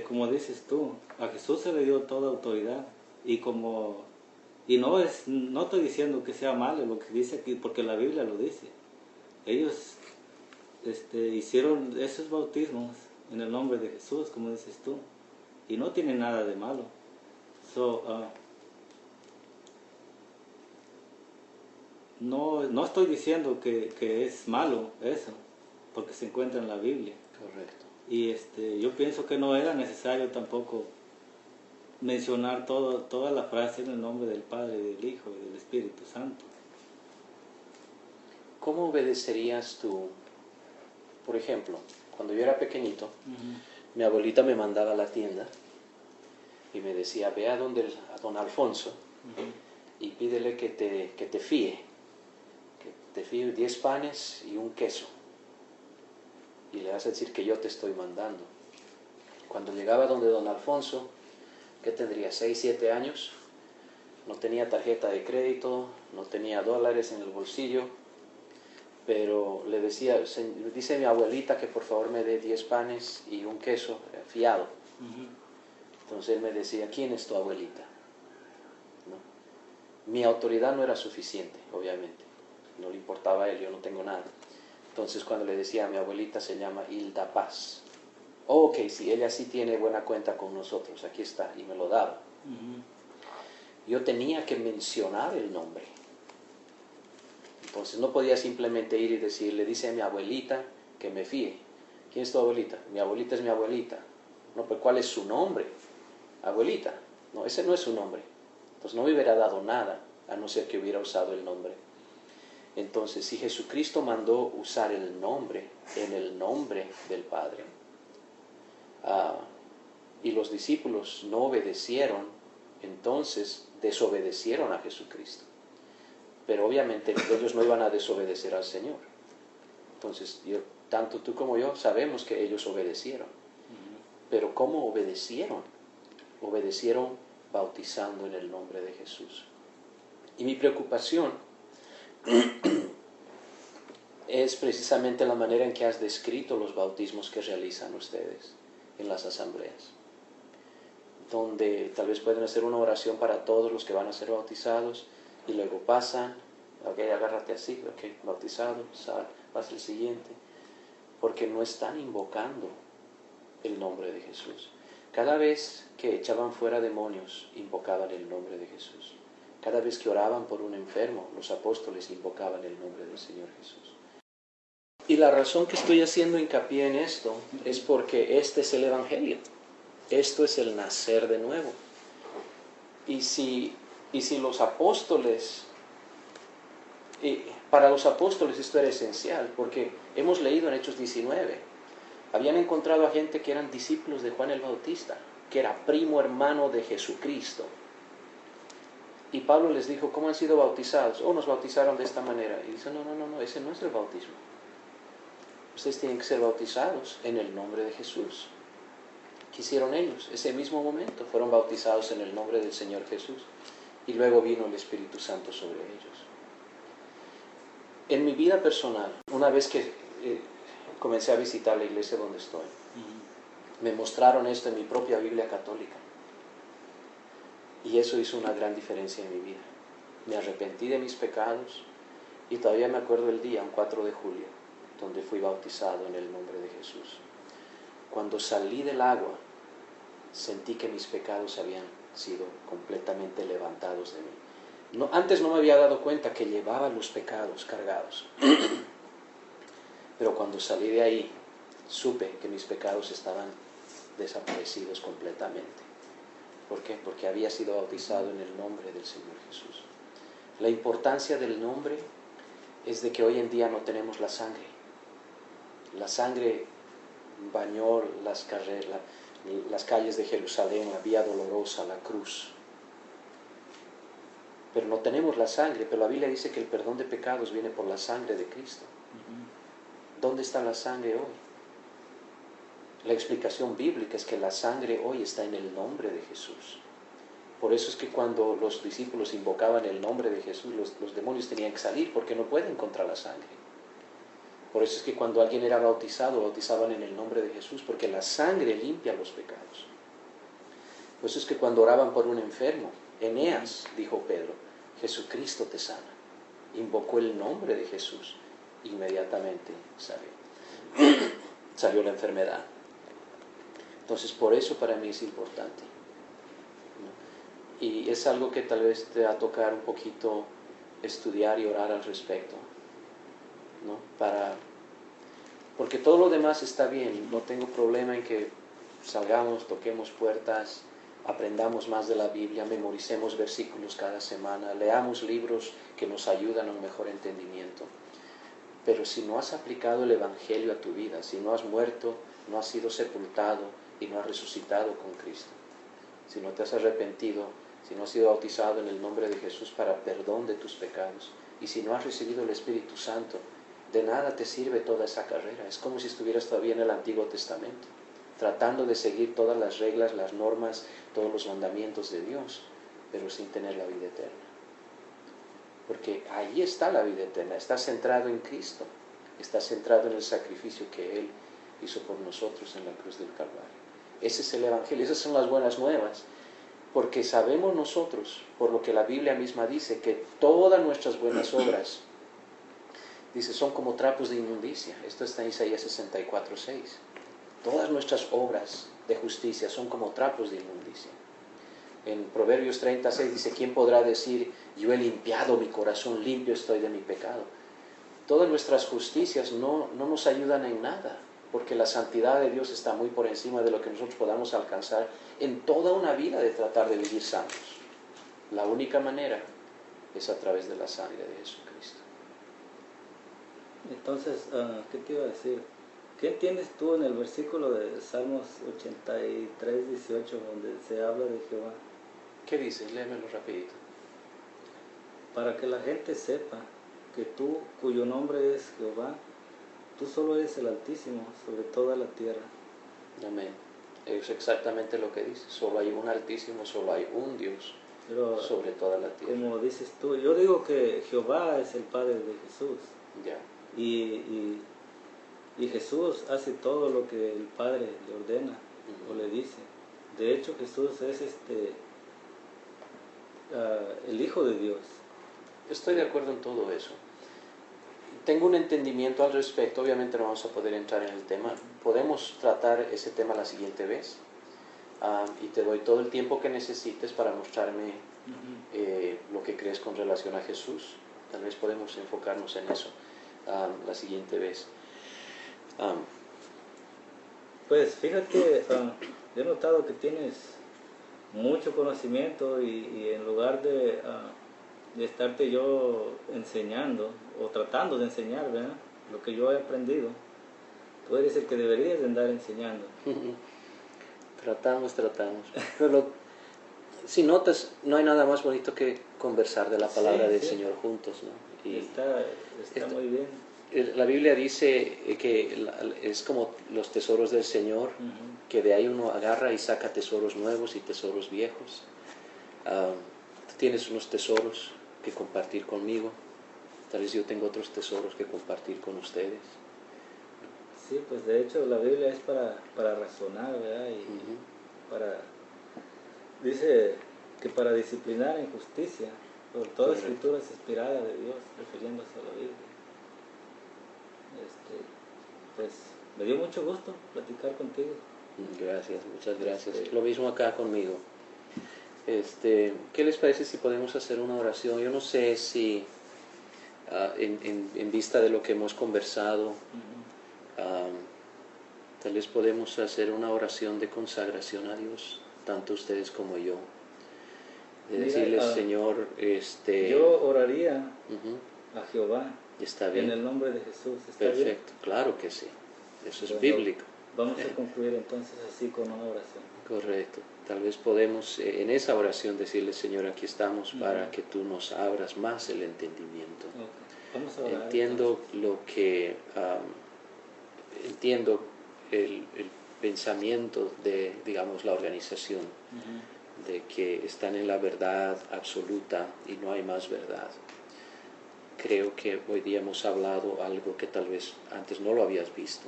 como dices tú, a Jesús se le dio toda autoridad y no estoy diciendo que sea malo lo que dice aquí, porque la Biblia lo dice. Ellos hicieron esos bautismos en el nombre de Jesús, como dices tú, y no tiene nada de malo. No estoy diciendo que es malo eso, porque se encuentra en la Biblia. Correcto. Y yo pienso que no era necesario tampoco mencionar toda la frase en el nombre del Padre, del Hijo y del Espíritu Santo. ¿Cómo obedecerías tú? Por ejemplo, cuando yo era pequeñito, mi abuelita me mandaba a la tienda y me decía, ve a don Alfonso y pídele que te fíe 10 panes y un queso. Y le vas a decir que yo te estoy mandando. Cuando llegaba donde don Alfonso, que tendría 6, 7 años, no tenía tarjeta de crédito, no tenía dólares en el bolsillo, pero le decía, dice mi abuelita que por favor me dé 10 panes y un queso fiado. Entonces él me decía, ¿quién es tu abuelita? ¿No? Mi autoridad no era suficiente, obviamente, no le importaba a él, yo no tengo nada. Entonces cuando le decía, mi abuelita se llama Hilda Paz. Oh, ok, sí, ella sí tiene buena cuenta con nosotros, aquí está, y me lo daba. Yo tenía que mencionar el nombre. Entonces no podía simplemente ir y decirle, dice a mi abuelita que me fíe. ¿Quién es tu abuelita? Mi abuelita es mi abuelita. No, pero ¿cuál es su nombre? Abuelita. No, ese no es su nombre. Entonces no me hubiera dado nada, a no ser que hubiera usado el nombre. Entonces, si Jesucristo mandó usar el nombre en el nombre del Padre, y los discípulos no obedecieron, entonces desobedecieron a Jesucristo. Pero obviamente ellos no iban a desobedecer al Señor. Entonces, tanto tú como yo sabemos que ellos obedecieron. Pero ¿cómo obedecieron? Obedecieron bautizando en el nombre de Jesús. Y mi preocupación es precisamente la manera en que has descrito los bautismos que realizan ustedes en las asambleas, donde tal vez pueden hacer una oración para todos los que van a ser bautizados y luego pasan, ok, agárrate así, ok, bautizado, sal, pasa el siguiente, porque no están invocando el nombre de Jesús. Cada vez que echaban fuera demonios, invocaban el nombre de Jesús. Cada vez que oraban por un enfermo, los apóstoles invocaban el nombre del Señor Jesús. Y la razón que estoy haciendo hincapié en esto es porque este es el Evangelio. Esto es el nacer de nuevo. Y si los apóstoles, para los apóstoles esto era esencial, porque hemos leído en Hechos 19, habían encontrado a gente que eran discípulos de Juan el Bautista, que era primo hermano de Jesucristo. Y Pablo les dijo, ¿cómo han sido bautizados? Oh, nos bautizaron de esta manera. Y dice, no, ese no es el bautismo. Ustedes tienen que ser bautizados en el nombre de Jesús. ¿Qué hicieron ellos? Ese mismo momento fueron bautizados en el nombre del Señor Jesús. Y luego vino el Espíritu Santo sobre ellos. En mi vida personal, una vez que comencé a visitar la iglesia donde estoy, me mostraron esto en mi propia Biblia católica. Y eso hizo una gran diferencia en mi vida. Me arrepentí de mis pecados y todavía me acuerdo el día, un 4 de julio, donde fui bautizado en el nombre de Jesús. Cuando salí del agua, sentí que mis pecados habían sido completamente levantados de mí. Antes no me había dado cuenta que llevaba los pecados cargados. Pero cuando salí de ahí, supe que mis pecados estaban desaparecidos completamente. ¿Por qué? Porque había sido bautizado en el nombre del Señor Jesús. La importancia del nombre es de que hoy en día no tenemos la sangre. La sangre bañó las calles de Jerusalén, la vía dolorosa, la cruz. Pero no tenemos la sangre, pero la Biblia dice que el perdón de pecados viene por la sangre de Cristo. ¿Dónde está la sangre hoy? La explicación bíblica es que la sangre hoy está en el nombre de Jesús. Por eso es que cuando los discípulos invocaban el nombre de Jesús, los demonios tenían que salir porque no pueden contra la sangre. Por eso es que cuando alguien era bautizado, bautizaban en el nombre de Jesús, porque la sangre limpia los pecados. Por eso es que cuando oraban por un enfermo, Eneas, dijo Pedro, Jesucristo te sana. Invocó el nombre de Jesús, inmediatamente salió la enfermedad. Entonces, por eso para mí es importante, ¿no? Y es algo que tal vez te va a tocar un poquito estudiar y orar al respecto, ¿no? Porque todo lo demás está bien, no tengo problema en que salgamos, toquemos puertas, aprendamos más de la Biblia, memoricemos versículos cada semana, leamos libros que nos ayudan a un mejor entendimiento. Pero si no has aplicado el Evangelio a tu vida, si no has muerto, no has sido sepultado y no has resucitado con Cristo, si no te has arrepentido, si no has sido bautizado en el nombre de Jesús para perdón de tus pecados, y si no has recibido el Espíritu Santo, de nada te sirve toda esa carrera. Es como si estuvieras todavía en el Antiguo Testamento, tratando de seguir todas las reglas, las normas, todos los mandamientos de Dios, pero sin tener la vida eterna. porque ahí está la vida eterna, está centrado en Cristo, está centrado en el sacrificio que Él hizo por nosotros en la cruz del Calvario. Ese es el Evangelio, esas son las buenas nuevas, porque sabemos nosotros, por lo que la Biblia misma dice, que todas nuestras buenas obras, dice, son como trapos de inmundicia. Esto está en Isaías 64:6. Todas nuestras obras de justicia son como trapos de inmundicia. En Proverbios 36 dice, ¿quién podrá decir, yo he limpiado mi corazón, limpio estoy de mi pecado? Todas nuestras justicias no nos ayudan en nada, porque la santidad de Dios está muy por encima de lo que nosotros podamos alcanzar en toda una vida de tratar de vivir santos. La única manera es a través de la sangre de Jesucristo. Entonces, ¿qué te iba a decir? ¿Qué entiendes tú en el versículo de Salmos 83, 18, donde se habla de Jehová? ¿Qué dice? Léemelo rapidito. Para que la gente sepa que tú, cuyo nombre es Jehová, tú solo eres el Altísimo sobre toda la tierra. Amén. Es exactamente lo que dice. Solo hay un Altísimo, solo hay un Dios Pero, sobre toda la tierra. como dices tú, yo digo que Jehová es el Padre de Jesús. Ya. Y Jesús hace todo lo que el Padre le ordena o le dice. De hecho, Jesús es el Hijo de Dios. Estoy de acuerdo en todo eso. Tengo un entendimiento al respecto, obviamente no vamos a poder entrar en el tema. Podemos tratar ese tema la siguiente vez. Y te doy todo el tiempo que necesites para mostrarme lo que crees con relación a Jesús. Tal vez podemos enfocarnos en eso la siguiente vez. Pues fíjate, yo he notado que tienes mucho conocimiento y en lugar de estarte yo enseñando o tratando de enseñar, ¿verdad?, lo que yo he aprendido, tú eres el que deberías de andar enseñando. Tratamos. Pero si notas, no hay nada más bonito que conversar de la palabra del Señor juntos, ¿no? Y está muy bien. La Biblia dice que es como los tesoros del Señor, que de ahí uno agarra y saca tesoros nuevos y tesoros viejos. Tú tienes unos tesoros que compartir conmigo, tal vez yo tengo otros tesoros que compartir con ustedes. Sí, pues de hecho la Biblia es para razonar, ¿verdad? Y dice que para disciplinar en justicia, por toda escritura es inspirada de Dios, refiriéndose a la Biblia. Pues me dio mucho gusto platicar contigo. Gracias, muchas gracias. Lo mismo acá conmigo. ¿Qué les parece si podemos hacer una oración? Yo no sé si en vista de lo que hemos conversado, tal vez podemos hacer una oración de consagración a Dios, tanto ustedes como yo. De decirles, Señor, yo oraría a Jehová. Está bien. En el nombre de Jesús. ¿Está Perfecto, bien? Claro que sí. Eso es bíblico. Vamos a concluir entonces así con una oración. Correcto. Tal vez podemos en esa oración decirle, Señor, aquí estamos para que tú nos abras más el entendimiento. Okay. Vamos a orar, Entiendo entiendo el pensamiento de, digamos, la organización, de que están en la verdad absoluta y no hay más verdad. Creo que hoy día hemos hablado algo que tal vez antes no lo habías visto,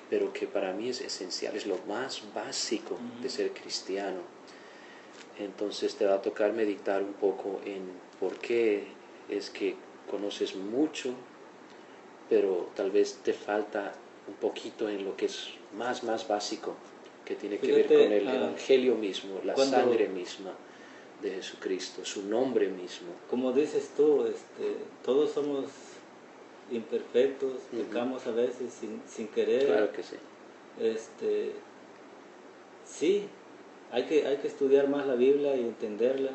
pero que para mí es esencial, es lo más básico de ser cristiano. Entonces te va a tocar meditar un poco en por qué es que conoces mucho, pero tal vez te falta un poquito en lo que es más básico, que tiene que ver con el Evangelio mismo, la sangre misma de Jesucristo, su nombre mismo. Como dices tú, todos somos imperfectos, pecamos a veces sin querer. Claro que sí. Sí, hay que estudiar más la Biblia y entenderla.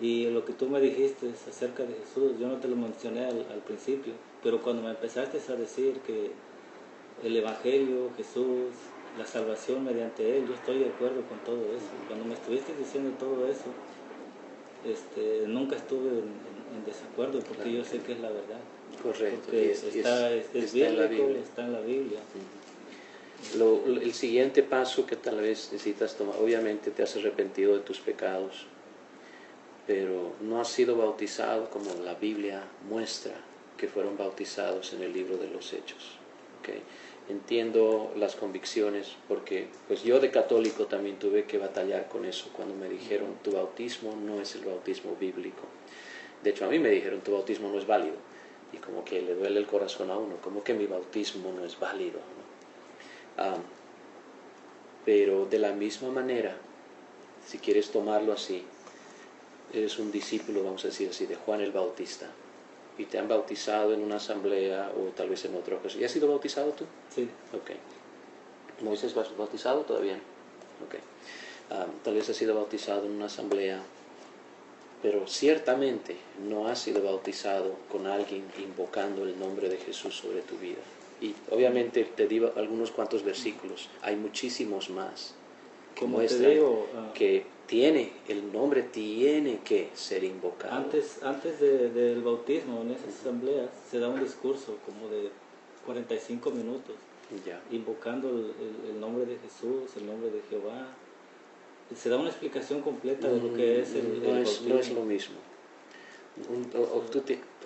Y lo que tú me dijiste acerca de Jesús, yo no te lo mencioné al principio, pero cuando me empezaste a decir que el Evangelio, Jesús, la salvación mediante Él, yo estoy de acuerdo con todo eso. Cuando me estuviste diciendo todo eso, nunca estuve en desacuerdo, porque yo sé que es la verdad. Correcto. Porque es bíblico, está en la Biblia. El siguiente paso que tal vez necesitas tomar, obviamente te has arrepentido de tus pecados, pero no has sido bautizado como la Biblia muestra que fueron bautizados en el libro de los Hechos. ¿Okay? Entiendo las convicciones porque pues yo de católico también tuve que batallar con eso cuando me dijeron tu bautismo no es el bautismo bíblico. De hecho a mí me dijeron tu bautismo no es válido y como que le duele el corazón a uno, como que mi bautismo no es válido, ¿no? Pero de la misma manera, si quieres tomarlo así, eres un discípulo, vamos a decir así, de Juan el Bautista y te han bautizado en una asamblea o tal vez en otra ocasión. ¿Ya has sido bautizado tú? Sí. Ok. ¿Moisés va bautizado? Todavía no. Ok. Tal vez has sido bautizado en una asamblea, pero ciertamente no has sido bautizado con alguien invocando el nombre de Jesús sobre tu vida. Y obviamente te di algunos cuantos versículos, hay muchísimos más que Como te muestran digo, que el nombre tiene que ser invocado. Antes del bautismo en esas asambleas se da un discurso como de 45 minutos, Ya. invocando el nombre de Jesús, el nombre de Jehová. Se da una explicación completa de lo que es el bautismo. No es lo mismo.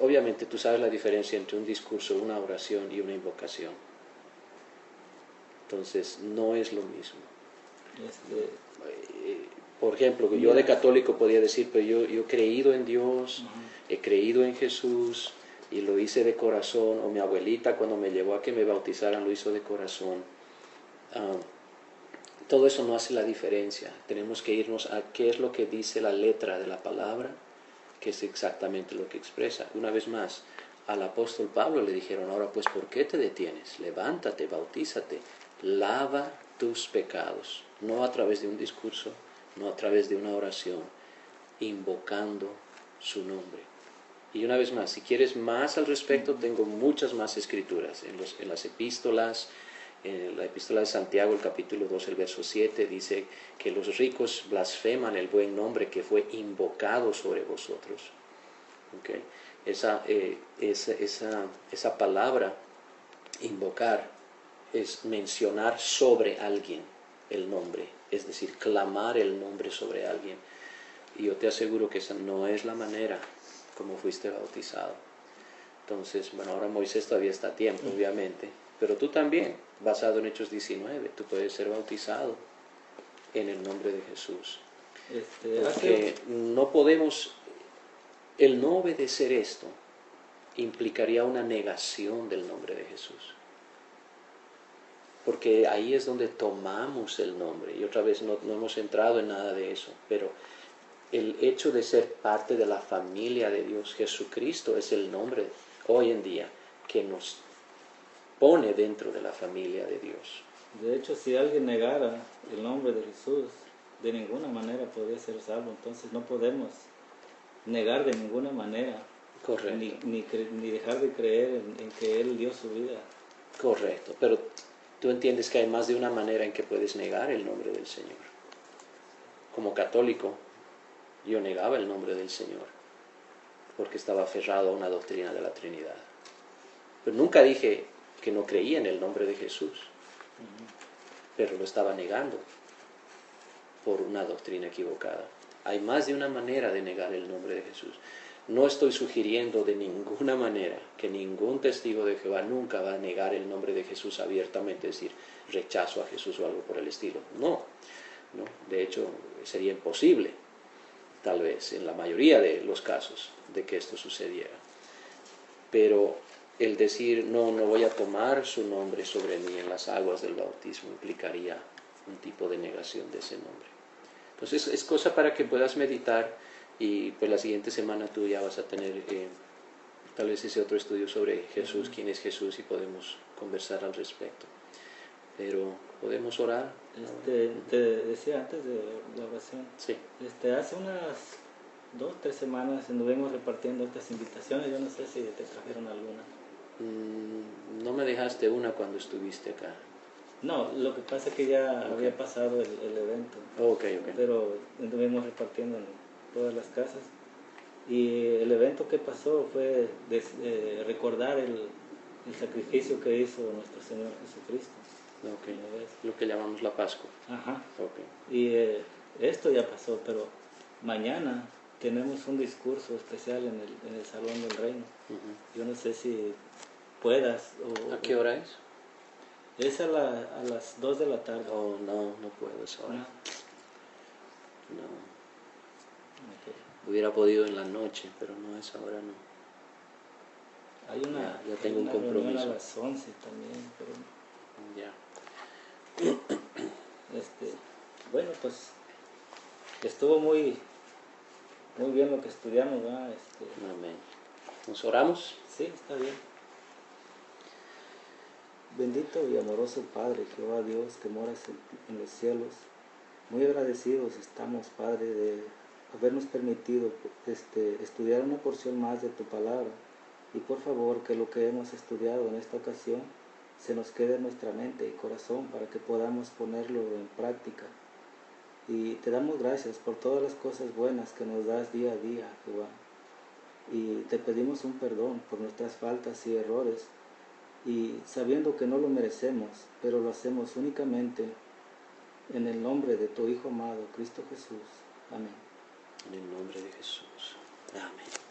Obviamente tú sabes la diferencia entre un discurso, una oración y una invocación. Entonces no es lo mismo. Por ejemplo, yo de católico podía decir, pero yo he creído en Dios, he creído en Jesús y lo hice de corazón, o mi abuelita cuando me llevó a que me bautizaran lo hizo de corazón. Todo eso no hace la diferencia. Tenemos que irnos a qué es lo que dice la letra de la palabra, que es exactamente lo que expresa. Una vez más, al apóstol Pablo le dijeron, ahora pues, ¿por qué te detienes? Levántate, bautízate, lava tus pecados, no a través de un discurso, no a través de una oración, invocando su nombre. Y una vez más, si quieres más al respecto, tengo muchas más escrituras en las epístolas. En la epístola de Santiago, el capítulo 2, el verso 7, dice que los ricos blasfeman el buen nombre que fue invocado sobre vosotros. ¿Okay? Esa palabra, invocar, es mencionar sobre alguien el nombre, es decir, clamar el nombre sobre alguien. Y yo te aseguro que esa no es la manera como fuiste bautizado. Entonces, bueno, ahora Moisés todavía está a tiempo, obviamente, pero tú también, basado en Hechos 19, tú puedes ser bautizado en el nombre de Jesús. Porque no podemos, el no obedecer esto implicaría una negación del nombre de Jesús. Porque ahí es donde tomamos el nombre. Y otra vez no hemos entrado en nada de eso, pero el hecho de ser parte de la familia de Dios, Jesucristo es el nombre hoy en día que nos pone dentro de la familia de Dios. De hecho, si alguien negara el nombre de Jesús, de ninguna manera podría ser salvo. Entonces no podemos negar de ninguna manera. Correcto. Ni dejar de creer en que Él dio su vida. Correcto, pero tú entiendes que hay más de una manera en que puedes negar el nombre del Señor. Como católico, yo negaba el nombre del Señor porque estaba aferrado a una doctrina de la Trinidad. Pero nunca dije que no creía en el nombre de Jesús, pero lo estaba negando por una doctrina equivocada. Hay más de una manera de negar el nombre de Jesús. No estoy sugiriendo de ninguna manera que ningún testigo de Jehová nunca va a negar el nombre de Jesús abiertamente, es decir, rechazo a Jesús o algo por el estilo. No. De hecho, sería imposible, tal vez, en la mayoría de los casos, de que esto sucediera. Pero el decir, no voy a tomar su nombre sobre mí en las aguas del bautismo, implicaría un tipo de negación de ese nombre. Entonces, es cosa para que puedas meditar. Y pues la siguiente semana tú ya vas a tener tal vez ese otro estudio sobre Jesús, quién es Jesús, y podemos conversar al respecto. Pero podemos orar. Te decía antes de la oración, Sí. Hace unas 2-3 semanas anduvimos repartiendo estas invitaciones. Yo no sé si te trajeron alguna. No me dejaste una cuando estuviste acá. No, lo que pasa es que ya había pasado el evento. Okay. Pero anduvimos repartiendo en todas las casas. Y el evento que pasó fue recordar el sacrificio que hizo nuestro Señor Jesucristo. Okay. Lo que llamamos la Pascua. Ajá. Okay. Y esto ya pasó, pero mañana tenemos un discurso especial en el Salón del Reino. Ujú. Yo no sé si puedas. ¿A qué hora es? Es a las 2 de la tarde. Oh, no puedo esa hora. No. No. Ok. Hubiera podido en la noche, pero no, a esa hora no. Hay una, Ya tengo un hay una reunión compromiso. a las 11 también, pero Ya. bueno, pues estuvo muy bien lo que estudiamos, ¿verdad? Amén. ¿Nos oramos? Sí, está bien. Bendito y amoroso Padre, Jehová Dios, que moras en los cielos, muy agradecidos estamos, Padre, de habernos permitido estudiar una porción más de tu palabra, y por favor que lo que hemos estudiado en esta ocasión se nos quede en nuestra mente y corazón para que podamos ponerlo en práctica. Y te damos gracias por todas las cosas buenas que nos das día a día, Jehová. Y te pedimos un perdón por nuestras faltas y errores, y sabiendo que no lo merecemos, pero lo hacemos únicamente en el nombre de tu Hijo amado, Cristo Jesús. Amén. En el nombre de Jesús. Amén.